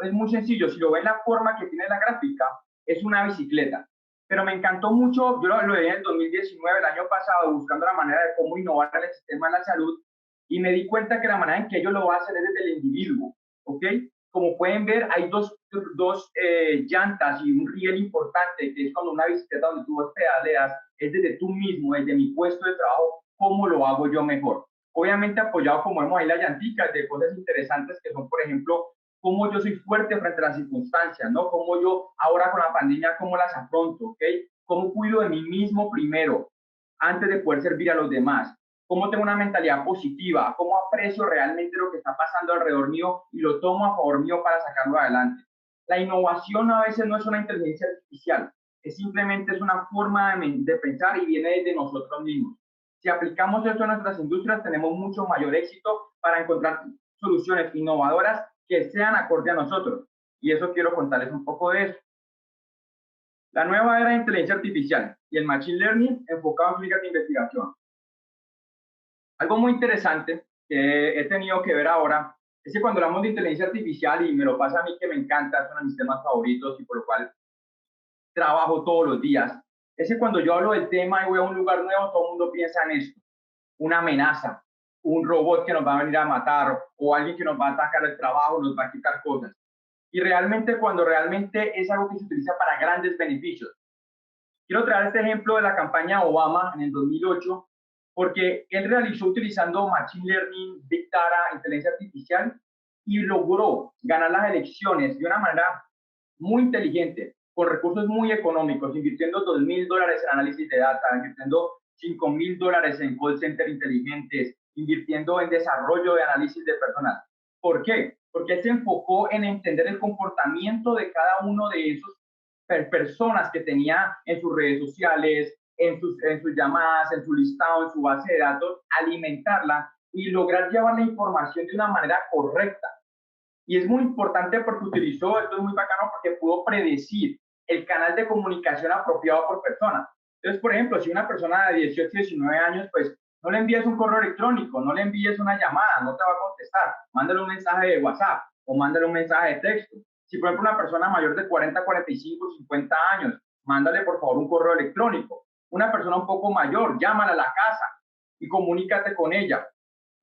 es muy sencillo. Si lo ven la forma que tiene la gráfica, es una bicicleta. Pero me encantó mucho, yo lo leí en el 2019, el año pasado, buscando la manera de cómo innovar en el sistema de la salud, y me di cuenta que la manera en que ellos lo hacen es desde el individuo, ¿ok? Como pueden ver, hay dos llantas y un riel importante, que es cuando una bicicleta donde tú pedaleas, es desde tú mismo, desde mi puesto de trabajo, cómo lo hago yo mejor. Obviamente apoyado, como vemos ahí, las llanticas de cosas interesantes que son, por ejemplo, cómo yo soy fuerte frente a las circunstancias, ¿no? Cómo yo ahora con la pandemia, cómo las afronto, ¿ok? Cómo cuido de mí mismo primero, antes de poder servir a los demás. Cómo tengo una mentalidad positiva, cómo aprecio realmente lo que está pasando alrededor mío y lo tomo a favor mío para sacarlo adelante. La innovación a veces no es una inteligencia artificial, simplemente es una forma de pensar y viene desde nosotros mismos. Si aplicamos esto a nuestras industrias, tenemos mucho mayor éxito para encontrar soluciones innovadoras que sean acorde a nosotros. Y eso quiero contarles un poco de eso. La nueva era de inteligencia artificial y el machine learning enfocado en clínicas de investigación. Algo muy interesante que he tenido que ver ahora es que cuando hablamos de inteligencia artificial, y me lo pasa a mí que me encanta, es uno de mis temas favoritos y por lo cual trabajo todos los días, es que cuando yo hablo del tema y voy a un lugar nuevo, todo el mundo piensa en esto, una amenaza, un robot que nos va a venir a matar o alguien que nos va a atacar el trabajo, nos va a quitar cosas. Y realmente cuando realmente es algo que se utiliza para grandes beneficios. Quiero traer este ejemplo de la campaña Obama en el 2008, porque él realizó utilizando Machine Learning, Big Data, inteligencia artificial, y logró ganar las elecciones de una manera muy inteligente, con recursos muy económicos, invirtiendo $2,000 en análisis de data, invirtiendo $5,000 en call center inteligentes, invirtiendo en desarrollo de análisis de personas. ¿Por qué? Porque él se enfocó en entender el comportamiento de cada uno de esos personas que tenía en sus redes sociales, en sus llamadas, en su listado, en su base de datos, alimentarla y lograr llevar la información de una manera correcta. Y es muy importante porque utilizó, esto es muy bacano porque pudo predecir el canal de comunicación apropiado por persona. Entonces, por ejemplo, si una persona de 18, 19 años, pues no le envíes un correo electrónico, no le envíes una llamada, no te va a contestar, mándale un mensaje de WhatsApp o mándale un mensaje de texto. Si, por ejemplo, una persona mayor de 40, 45, 50 años, mándale, por favor, un correo electrónico. Una persona un poco mayor, llámala a la casa y comunícate con ella.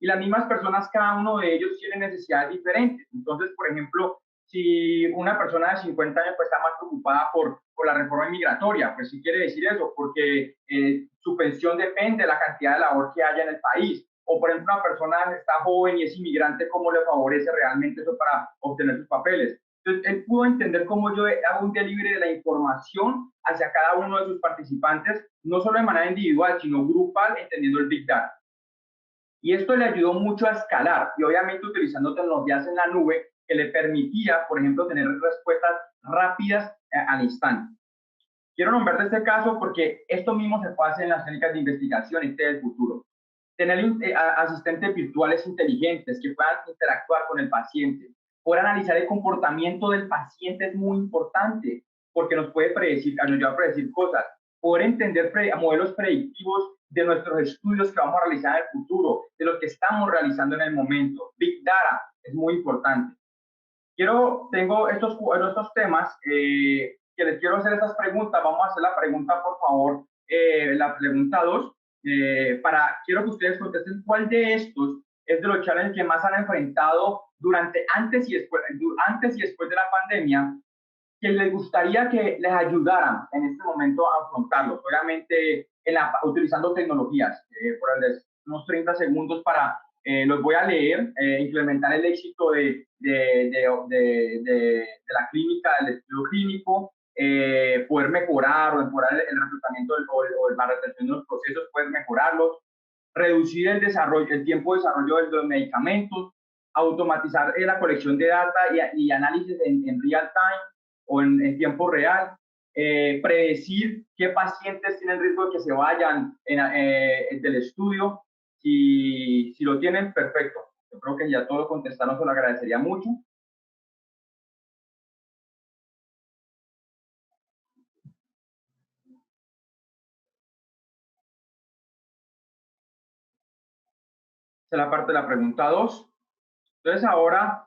Y las mismas personas, cada uno de ellos tiene necesidades diferentes. Entonces, por ejemplo, si una persona de 50 años pues, está más preocupada por la reforma migratoria, pues sí quiere decir eso, porque su pensión depende de la cantidad de labor que haya en el país. O, por ejemplo, una persona está joven y es inmigrante, ¿cómo le favorece realmente eso para obtener sus papeles? Entonces, él pudo entender cómo yo hago un delivery de la información hacia cada uno de sus participantes, no solo de manera individual, sino grupal, entendiendo el Big Data. Y esto le ayudó mucho a escalar y obviamente utilizando tecnologías en la nube que le permitía, por ejemplo, tener respuestas rápidas al instante. Quiero nombrar este caso porque esto mismo se puede hacer en las técnicas de investigación, este es el futuro. Tener asistentes virtuales inteligentes que puedan interactuar con el paciente, poder analizar el comportamiento del paciente es muy importante porque nos puede predecir, nos ayuda a predecir cosas, poder entender modelos predictivos de nuestros estudios que vamos a realizar en el futuro, de los que estamos realizando en el momento. Big Data es muy importante. Tengo estos temas que les quiero hacer estas preguntas. Vamos a hacer la pregunta, por favor, la pregunta 2. Quiero que ustedes contesten cuál de estos es de los challenges que más han enfrentado antes y después de la pandemia, que les gustaría que les ayudaran en este momento a afrontarlos. Obviamente, utilizando tecnologías. Por unos 30 segundos los voy a leer, implementar el éxito de la clínica, del estudio clínico, poder mejorar el reclutamiento o la retención de los procesos, poder mejorarlos, reducir el tiempo de desarrollo de los medicamentos, automatizar la colección de data y análisis en real time o en tiempo real, predecir qué pacientes tienen riesgo de que se vayan del estudio. Si lo tienen, perfecto. Yo creo que ya todo lo contestaron, se lo agradecería mucho. Esa es la parte de la pregunta 2. Entonces ahora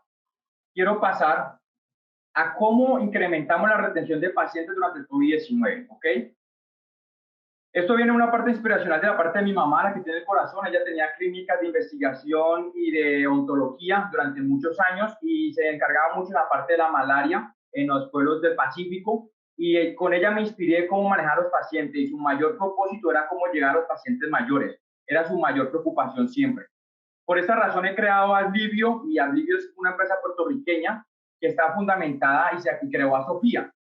quiero pasar a cómo incrementamos la retención de pacientes durante el COVID-19, ¿ok? Esto viene de una parte inspiracional de la parte de mi mamá, la que tiene el corazón. Ella tenía clínicas de investigación y de ontología durante muchos años y se encargaba mucho de la parte de la malaria en los pueblos del Pacífico. Y con ella me inspiré cómo manejar a los pacientes y su mayor propósito era cómo llegar a los pacientes mayores. Era su mayor preocupación siempre. Por esta razón he creado Adlivio, y Adlivio es una empresa puertorriqueña que está fundamentada y se creó a Sofía.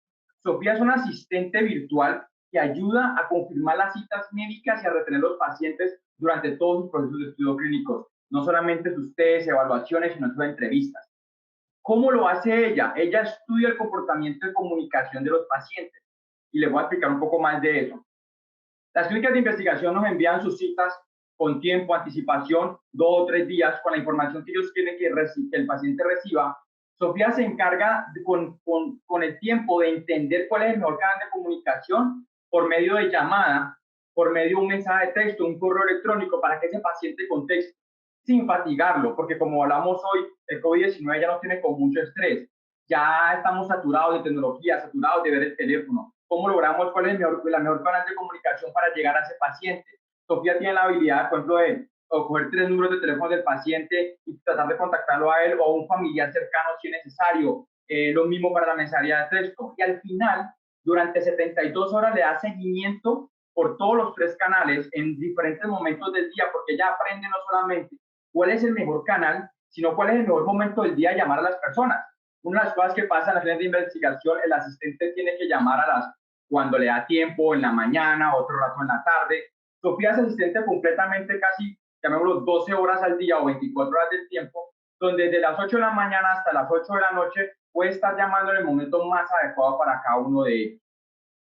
Sofía es una asistente virtual que ayuda a confirmar las citas médicas y a retener los pacientes durante todos sus procesos de estudio clínicos, no solamente sus test, evaluaciones, sino sus entrevistas. ¿Cómo lo hace ella? Ella estudia el comportamiento de comunicación de los pacientes y les voy a explicar un poco más de eso. Las clínicas de investigación nos envían sus citas con tiempo, anticipación, 2 o 3 días, con la información que ellos quieren que el paciente reciba. Sofía se encarga con el tiempo de entender cuál es el mejor canal de comunicación por medio de llamada, por medio de un mensaje de texto, un correo electrónico, para que ese paciente conteste sin fatigarlo, porque como hablamos hoy, el COVID-19 ya nos tiene con mucho estrés. Ya estamos saturados de tecnología, saturados de ver el teléfono. ¿Cómo logramos cuál es la mejor canal de comunicación para llegar a ese paciente? Sofía tiene la habilidad, por ejemplo, de o coger 3 números de teléfono del paciente y tratar de contactarlo a él o a un familiar cercano si es necesario. Lo mismo para la mensajería de texto. Y al final, durante 72 horas le da seguimiento por todos los 3 canales en diferentes momentos del día, porque ella aprende no solamente cuál es el mejor canal, sino cuál es el mejor momento del día de llamar a las personas. Una de las cosas que pasa en la línea de investigación, el asistente tiene que llamar cuando le da tiempo, en la mañana, otro rato en la tarde. Sofía es asistente completamente casi, llamémoslo, 12 horas al día o 24 horas del tiempo, donde desde las 8 de la mañana hasta las 8 de la noche puede estar llamando en el momento más adecuado para cada uno de ellos.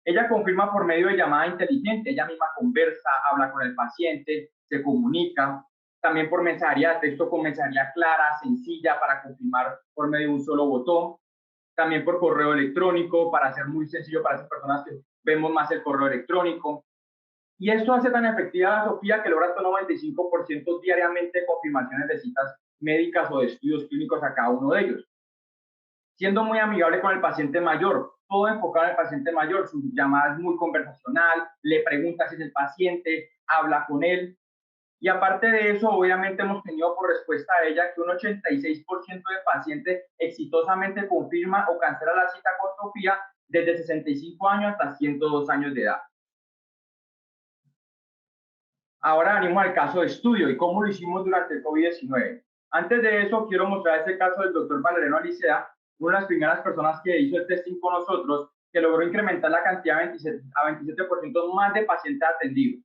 Ella confirma por medio de llamada inteligente, ella misma conversa, habla con el paciente, se comunica, también por mensajería de texto con mensajería clara, sencilla, para confirmar por medio de un solo botón, también por correo electrónico, para hacer muy sencillo para esas personas que vemos más el correo electrónico. Y esto hace tan efectiva a Sofía que logra hasta un 95% diariamente de confirmaciones de citas médicas o de estudios clínicos a cada uno de ellos. Siendo muy amigable con el paciente mayor, todo enfocado en el paciente mayor, su llamada es muy conversacional, le pregunta si es el paciente, habla con él. Y aparte de eso, obviamente hemos tenido por respuesta a ella que un 86% de pacientes exitosamente confirma o cancela la cita con Sofía desde 65 años hasta 102 años de edad. Ahora venimos al caso de estudio y cómo lo hicimos durante el COVID-19. Antes de eso, quiero mostrar este caso del doctor Valeriano Alicea, una de las primeras personas que hizo el testing con nosotros, que logró incrementar la cantidad a 27% más de pacientes atendidos.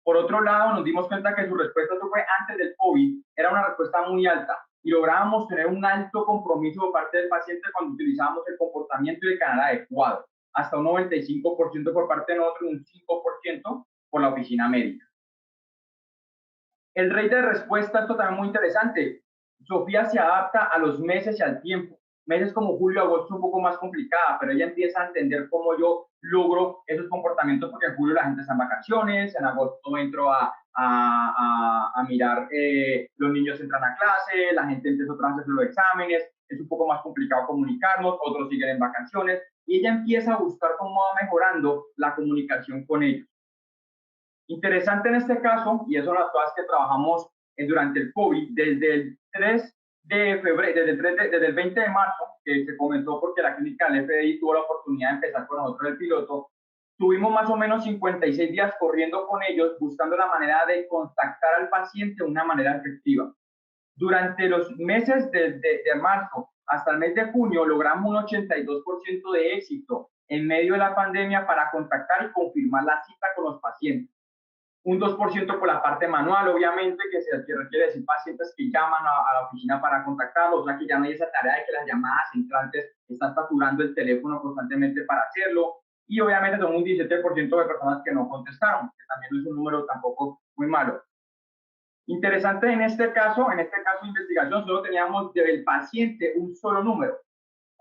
Por otro lado, nos dimos cuenta que su respuesta, eso fue antes del COVID, era una respuesta muy alta y lográbamos tener un alto compromiso por parte del paciente cuando utilizábamos el comportamiento y el canal adecuado, hasta un 95% por parte de nosotros y un 5% por la oficina médica. El rate de respuesta, esto también es muy interesante. Sofía se adapta a los meses y al tiempo. Meses como julio, agosto un poco más complicada, pero ella empieza a entender cómo yo logro esos comportamientos, porque en julio la gente está en vacaciones, en agosto entro a mirar, los niños entran a clase, la gente empieza otra vez a hacer los exámenes, es un poco más complicado comunicarnos, otros siguen en vacaciones, y ella empieza a buscar cómo va mejorando la comunicación con ellos. Interesante en este caso, y eso son las cosas que trabajamos durante el COVID, desde el 3 de febrero, desde el 20 de marzo, que se comenzó porque la clínica del FDI tuvo la oportunidad de empezar con nosotros el piloto, tuvimos más o menos 56 días corriendo con ellos, buscando la manera de contactar al paciente de una manera efectiva. Durante los meses de marzo hasta el mes de junio, logramos un 82% de éxito en medio de la pandemia para contactar y confirmar la cita con los pacientes. Un 2% por la parte manual, obviamente, que requiere decir pacientes que llaman a la oficina para contactarlos, o sea que ya no hay esa tarea de que las llamadas entrantes están saturando el teléfono constantemente para hacerlo, y obviamente son un 17% de personas que no contestaron, que también no es un número tampoco muy malo. Interesante en este caso de investigación, solo teníamos del paciente un solo número.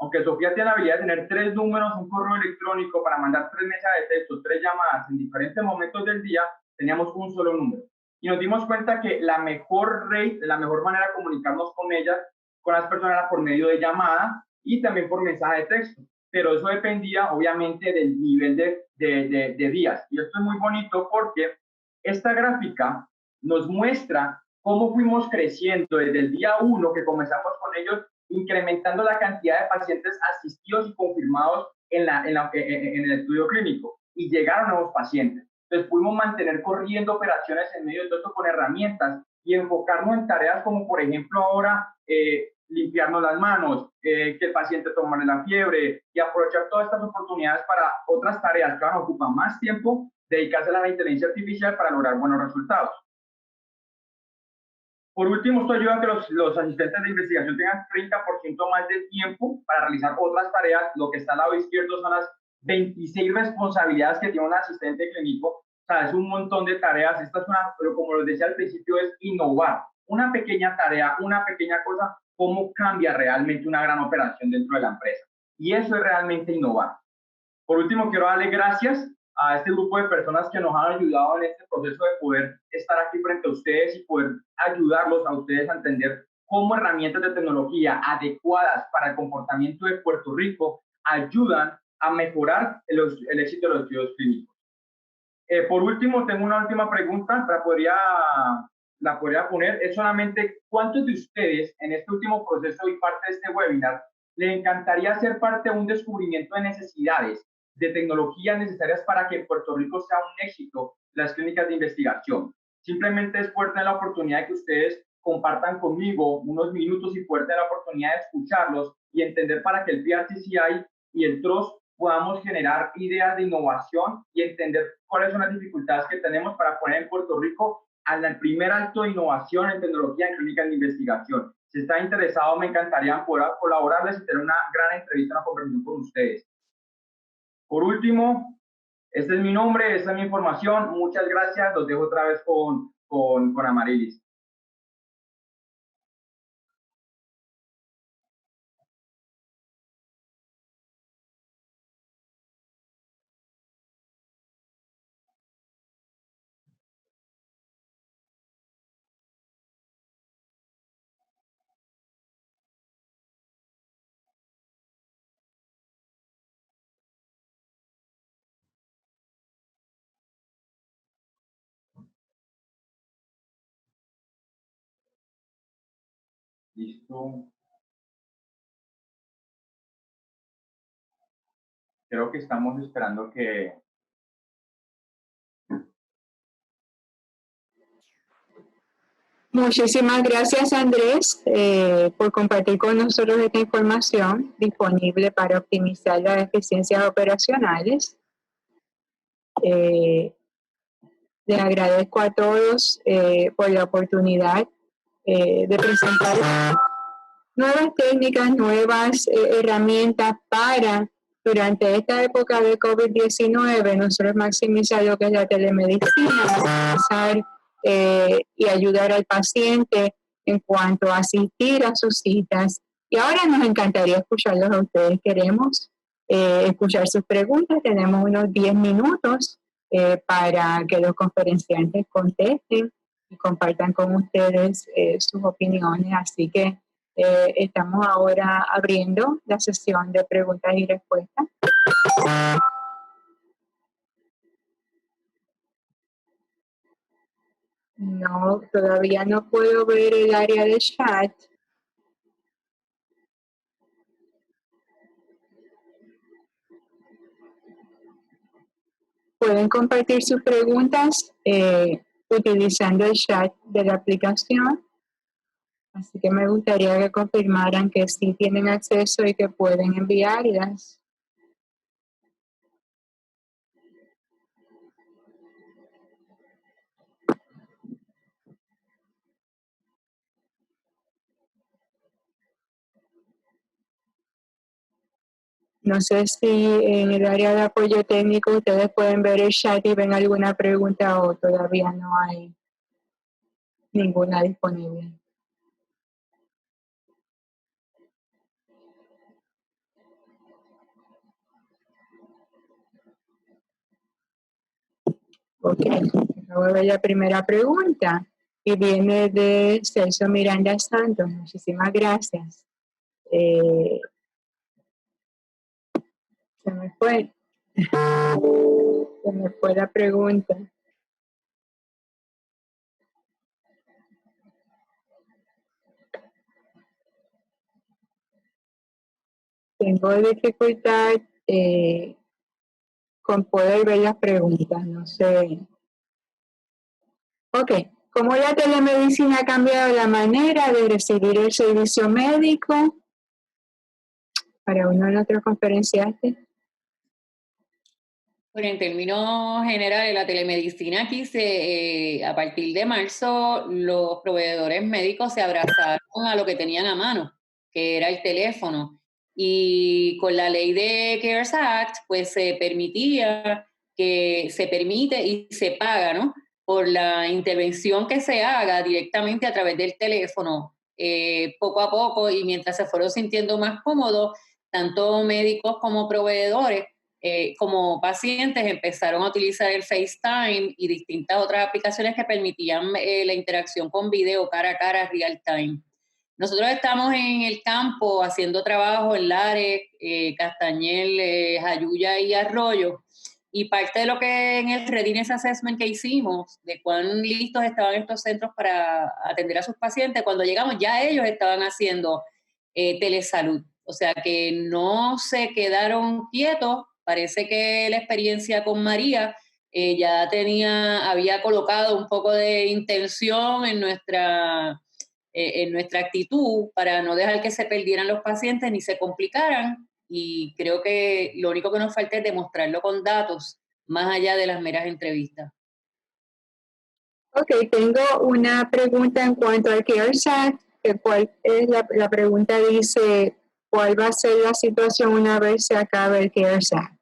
Aunque Sofía tiene la habilidad de tener 3 números, un correo electrónico para mandar 3 mensajes de texto, 3 llamadas en diferentes momentos del día, teníamos un solo número. Y nos dimos cuenta que la mejor manera de comunicarnos con ellas, con las personas, era por medio de llamada y también por mensaje de texto. Pero eso dependía, obviamente, del nivel de días. Y esto es muy bonito porque esta gráfica nos muestra cómo fuimos creciendo desde el día 1 que comenzamos con ellos, incrementando la cantidad de pacientes asistidos y confirmados en el estudio clínico. Y llegaron nuevos pacientes. Entonces pudimos mantener corriendo operaciones en medio de todo esto con herramientas y enfocarnos en tareas como, por ejemplo, ahora limpiarnos las manos, que el paciente tome la fiebre y aprovechar todas estas oportunidades para otras tareas que van a ocupar más tiempo, dedicarse a la inteligencia artificial para lograr buenos resultados. Por último, esto ayuda a que los asistentes de investigación tengan 30% más de tiempo para realizar otras tareas. Lo que está al lado izquierdo son las 26 responsabilidades que tiene un asistente clínico. O sea, es un montón de tareas. Esta es pero como les decía al principio, es innovar. Una pequeña tarea, una pequeña cosa, cómo cambia realmente una gran operación dentro de la empresa. Y eso es realmente innovar. Por último, quiero darle gracias a este grupo de personas que nos han ayudado en este proceso de poder estar aquí frente a ustedes y poder ayudarlos a ustedes a entender cómo herramientas de tecnología adecuadas para el comportamiento de Puerto Rico ayudan a mejorar el éxito de los estudios clínicos. Por último, tengo una última pregunta. la podría poner, es solamente cuántos de ustedes en este último proceso y parte de este webinar le encantaría ser parte de un descubrimiento de necesidades, de tecnologías necesarias para que en Puerto Rico sea un éxito las clínicas de investigación. Simplemente es poder tener la oportunidad de que ustedes compartan conmigo unos minutos y poder tener la oportunidad de escucharlos y entender para que el PRTCI y el TROS podamos generar ideas de innovación y entender cuáles son las dificultades que tenemos para poner en Puerto Rico al primer alto de innovación en tecnología en clínicas de investigación. Si está interesado, me encantaría poder colaborarles y tener una gran entrevista, una conversación con ustedes. Por último, este es mi nombre, esta es mi información. Muchas gracias. Los dejo otra vez con Amarilis. Listo. Creo que estamos esperando que... Muchísimas gracias, Andrés, por compartir con nosotros esta información disponible para optimizar las eficiencias operacionales. Les agradezco a todos por la oportunidad de presentar nuevas técnicas, nuevas herramientas para, durante esta época de COVID-19, nosotros maximizar lo que es la telemedicina, maximizar y ayudar al paciente en cuanto a asistir a sus citas. Y ahora nos encantaría escucharlos a ustedes. Queremos escuchar sus preguntas. Tenemos unos 10 minutos para que los conferenciantes contesten y compartan con ustedes sus opiniones. Así que estamos ahora abriendo la sesión de preguntas y respuestas. No, todavía no puedo ver el área de chat. Pueden compartir sus preguntas utilizando el chat de la aplicación. Así que me gustaría que confirmaran que sí tienen acceso y que pueden enviarlas. No sé si en el área de apoyo técnico ustedes pueden ver el chat y ven alguna pregunta o todavía no hay ninguna disponible. Ok, voy a ver la primera pregunta y viene de Celso Miranda Santos. Muchísimas gracias. Se me fue la pregunta. Tengo dificultad con poder ver las preguntas, no sé. Ok, ¿cómo la telemedicina ha cambiado la manera de recibir el servicio médico? Para uno de nuestros conferenciantes. Bueno, en términos generales, la telemedicina aquí a partir de marzo, los proveedores médicos se abrazaron a lo que tenían a mano, que era el teléfono. Y con la ley de CARES Act, pues se permite y se paga, ¿no? Por la intervención que se haga directamente a través del teléfono, poco a poco, y mientras se fueron sintiendo más cómodos, tanto médicos como proveedores, como pacientes empezaron a utilizar el FaceTime y distintas otras aplicaciones que permitían la interacción con video cara a cara, real time. Nosotros estamos en el campo haciendo trabajo en Lares, Castañel, Jayuya y Arroyo, Y parte de lo que en el Readiness Assessment que hicimos, de cuán listos estaban estos centros para atender a sus pacientes, cuando llegamos ya ellos estaban haciendo telesalud. O sea que no se quedaron quietos. Parece que la experiencia con María ya había colocado un poco de intención en nuestra actitud para no dejar que se perdieran los pacientes ni se complicaran. Y creo que lo único que nos falta es demostrarlo con datos, más allá de las meras entrevistas. Ok, tengo una pregunta en cuanto al CARES Act. ¿Cuál es la pregunta? Dice, ¿cuál va a ser la situación una vez se acabe el CARES Act?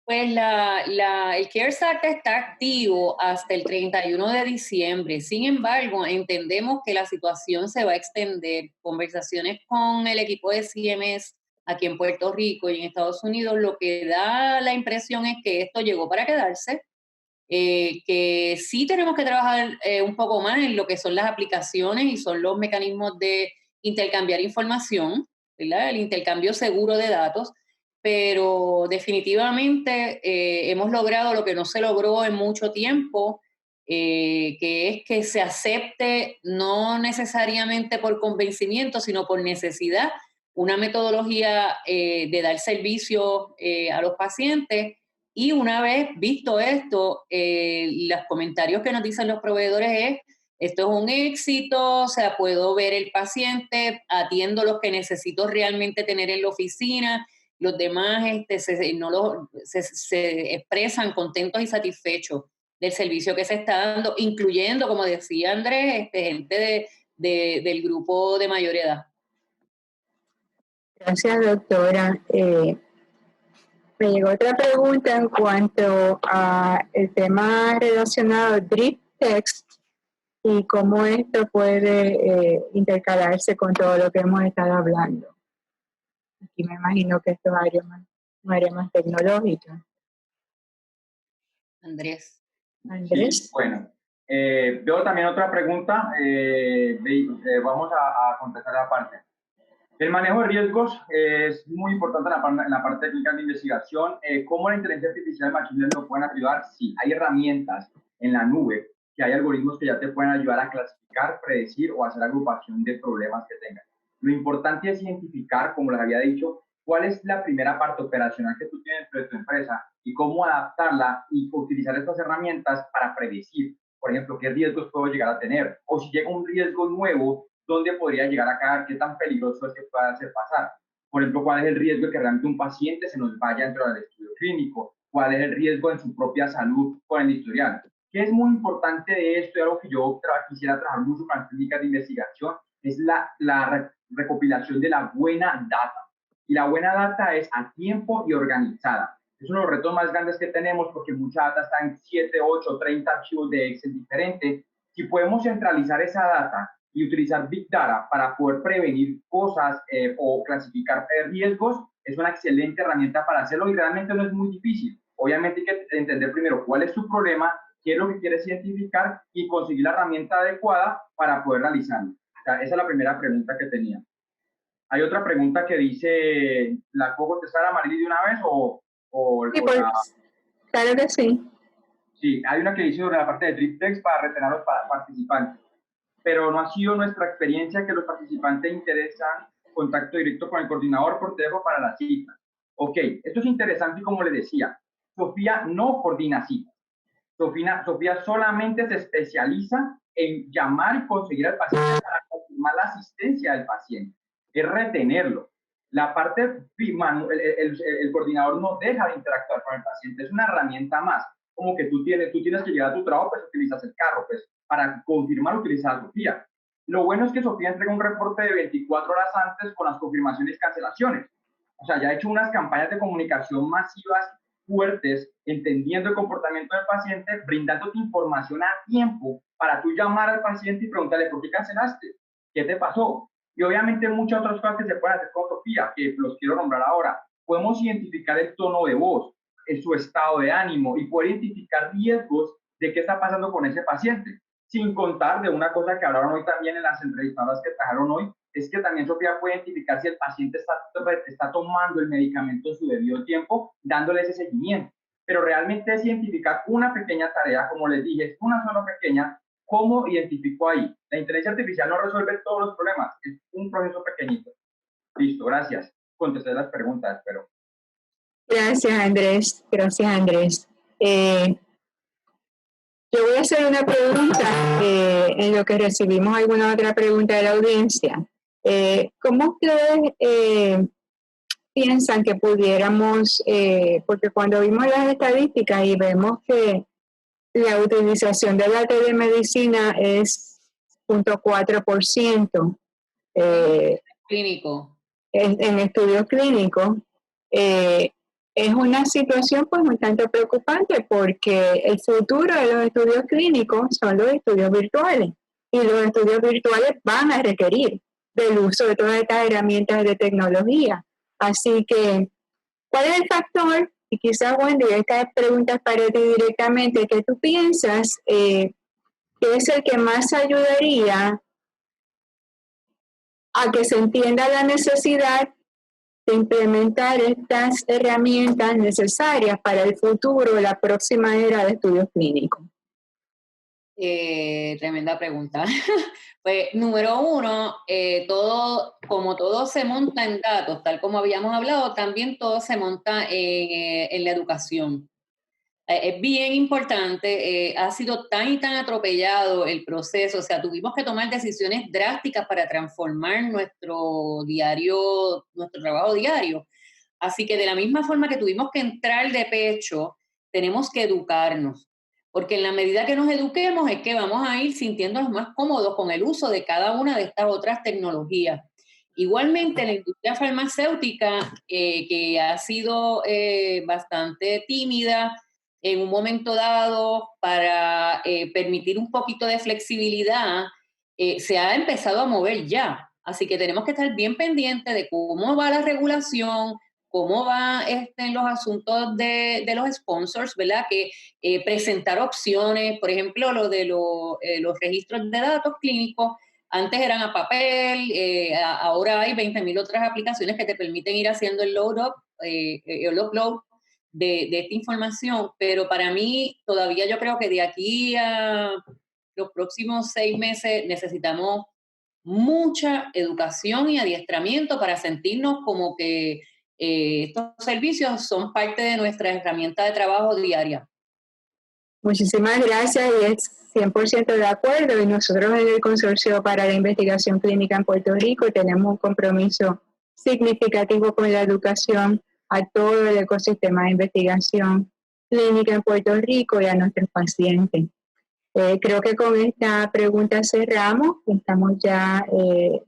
Pues el CARES Act está activo hasta el 31 de diciembre. Sin embargo, entendemos que la situación se va a extender. Conversaciones con el equipo de CMS aquí en Puerto Rico y en Estados Unidos, lo que da la impresión es que esto llegó para quedarse, que sí tenemos que trabajar un poco más en lo que son las aplicaciones y son los mecanismos de intercambiar información, ¿verdad? El intercambio seguro de datos, pero definitivamente hemos logrado lo que no se logró en mucho tiempo, que es que se acepte no necesariamente por convencimiento, sino por necesidad, una metodología de dar servicio a los pacientes. Y una vez visto esto, los comentarios que nos dicen los proveedores es, esto es un éxito, o sea, puedo ver el paciente, atiendo los que necesito realmente tener en la oficina, los demás se expresan contentos y satisfechos del servicio que se está dando, incluyendo, como decía Andrés, gente del grupo de mayor edad. Gracias, doctora. Me llegó otra pregunta en cuanto a el tema relacionado al drip text y cómo esto puede intercalarse con todo lo que hemos estado hablando. Aquí me imagino que esto es un área más tecnológica. Andrés. Sí, bueno. Veo también otra pregunta. Vamos a contestar la parte. El manejo de riesgos es muy importante en la parte técnica de investigación. ¿Cómo la inteligencia artificial y el machine learning nos pueden ayudar? Sí, hay herramientas en la nube, que hay algoritmos que ya te pueden ayudar a clasificar, predecir o hacer agrupación de problemas que tengas. Lo importante es identificar, como les había dicho, cuál es la primera parte operacional que tú tienes dentro de tu empresa y cómo adaptarla y utilizar estas herramientas para predecir, por ejemplo, qué riesgos puedo llegar a tener, o si llega un riesgo nuevo, dónde podría llegar a caer, qué tan peligroso es que pueda hacer pasar. Por ejemplo, cuál es el riesgo de que realmente un paciente se nos vaya dentro del estudio clínico, cuál es el riesgo en su propia salud con el historial. ¿Qué es muy importante de esto y algo que yo quisiera trabajar mucho con las técnicas de investigación? Es la recopilación de la buena data. Y la buena data es a tiempo y organizada. Es uno de los retos más grandes que tenemos porque mucha data está en 7, 8, 30 archivos de Excel diferentes. Si podemos centralizar esa data y utilizar Big Data para poder prevenir cosas o clasificar riesgos, es una excelente herramienta para hacerlo y realmente no es muy difícil. Obviamente hay que entender primero cuál es tu problema, qué es lo que quieres identificar y conseguir la herramienta adecuada para poder realizarlo. O sea, esa es la primera pregunta que tenía. Hay otra pregunta que dice, ¿la puedo contestar a Marily de una vez Sí, claro que sí. Sí, hay una que dice sobre la parte de drip text para retener a los participantes, pero no ha sido nuestra experiencia que los participantes interesan contacto directo con el coordinador por teléfono para la cita. Ok, esto es interesante y como les decía, Sofía no coordina citas. Sofía solamente se especializa en llamar y conseguir al paciente para confirmar la asistencia del paciente, es retenerlo. La parte, el coordinador no deja de interactuar con el paciente, es una herramienta más, como que tú tienes que llegar a tu trabajo, pues utilizas el carro, pues para confirmar utilizas a Sofía. Lo bueno es que Sofía entrega un reporte de 24 horas antes con las confirmaciones y cancelaciones. O sea, ya ha hecho unas campañas de comunicación masivas fuertes, entendiendo el comportamiento del paciente, brindándote información a tiempo para tú llamar al paciente y preguntarle ¿por qué cancelaste? ¿Qué te pasó? Y obviamente muchas otras cosas que se pueden hacer con Sofía, que los quiero nombrar ahora. Podemos identificar el tono de voz, su estado de ánimo y poder identificar riesgos de qué está pasando con ese paciente. Sin contar de una cosa que hablaron hoy también en las entrevistadas que trajeron hoy, es que también Sofía puede identificar si el paciente está tomando el medicamento en su debido tiempo, dándole ese seguimiento. pero realmente es identificar una pequeña tarea, como les dije, es una sola pequeña. ¿Cómo identificó ahí? La inteligencia artificial no resuelve todos los problemas, es un proceso pequeñito. Listo, gracias. Contesté las preguntas, pero... Gracias, Andrés. Gracias, Andrés. Yo voy a hacer una pregunta en lo que recibimos alguna otra pregunta de la audiencia. ¿Cómo ustedes piensan que pudiéramos, porque cuando vimos las estadísticas y vemos que la utilización de la telemedicina es 0.4% clínico. En estudios clínicos, es una situación pues un tanto preocupante porque el futuro de los estudios clínicos son los estudios virtuales y los estudios virtuales van a requerir del uso de todas estas herramientas de tecnología. Así que, ¿cuál es el factor? Y quizás, Wendy, esta pregunta es para ti directamente, ¿qué tú piensas que es el que más ayudaría a que se entienda la necesidad de implementar estas herramientas necesarias para el futuro, la próxima era de estudios clínicos? Tremenda pregunta. Pues, número uno, como todo se monta en datos, tal como habíamos hablado, también todo se monta en la educación. Es bien importante, ha sido tan y tan atropellado el proceso, o sea, tuvimos que tomar decisiones drásticas para transformar nuestro trabajo diario. Así que de la misma forma que tuvimos que entrar de pecho, tenemos que educarnos, porque en la medida que nos eduquemos es que vamos a ir sintiéndonos más cómodos con el uso de cada una de estas otras tecnologías. Igualmente, la industria farmacéutica, que ha sido bastante tímida en un momento dado para permitir un poquito de flexibilidad, se ha empezado a mover ya. Así que tenemos que estar bien pendientes de cómo va la regulación, cómo va en los asuntos de los sponsors, ¿verdad? Que presentar opciones, por ejemplo, lo de los registros de datos clínicos, antes eran a papel, ahora hay 20,000 otras aplicaciones que te permiten ir haciendo el load-up, el upload de esta información, pero para mí todavía yo creo que de aquí a los próximos 6 meses necesitamos mucha educación y adiestramiento para sentirnos como que estos servicios son parte de nuestra herramienta de trabajo diaria. Muchísimas gracias y es 100% de acuerdo. Y nosotros en el Consorcio para la Investigación Clínica en Puerto Rico tenemos un compromiso significativo con la educación a todo el ecosistema de investigación clínica en Puerto Rico y a nuestros pacientes. Creo que con esta pregunta cerramos. Estamos ya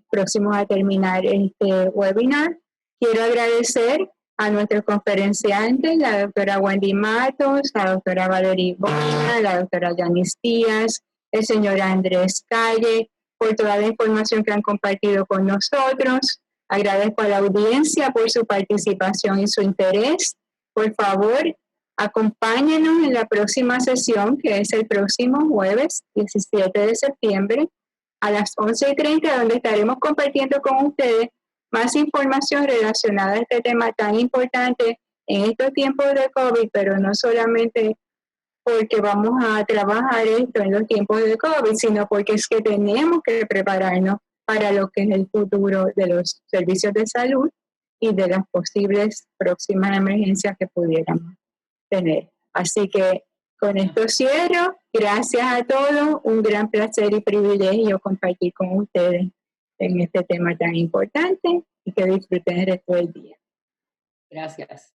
próximos a terminar este webinar. Quiero agradecer a nuestros conferenciantes, la doctora Wendy Matos, la doctora Valerie Boina, la doctora Yanis Díaz, el señor Andrés Calle, por toda la información que han compartido con nosotros. Agradezco a la audiencia por su participación y su interés. Por favor, acompáñenos en la próxima sesión, que es el próximo jueves 17 de septiembre a las 11:30, donde estaremos compartiendo con ustedes más información relacionada a este tema tan importante en estos tiempos de COVID, pero no solamente porque vamos a trabajar esto en los tiempos de COVID, sino porque es que tenemos que prepararnos para lo que es el futuro de los servicios de salud y de las posibles próximas emergencias que pudiéramos tener. Así que con esto cierro. Gracias a todos. Un gran placer y privilegio compartir con ustedes en este tema tan importante y que disfruten el resto del día. Gracias.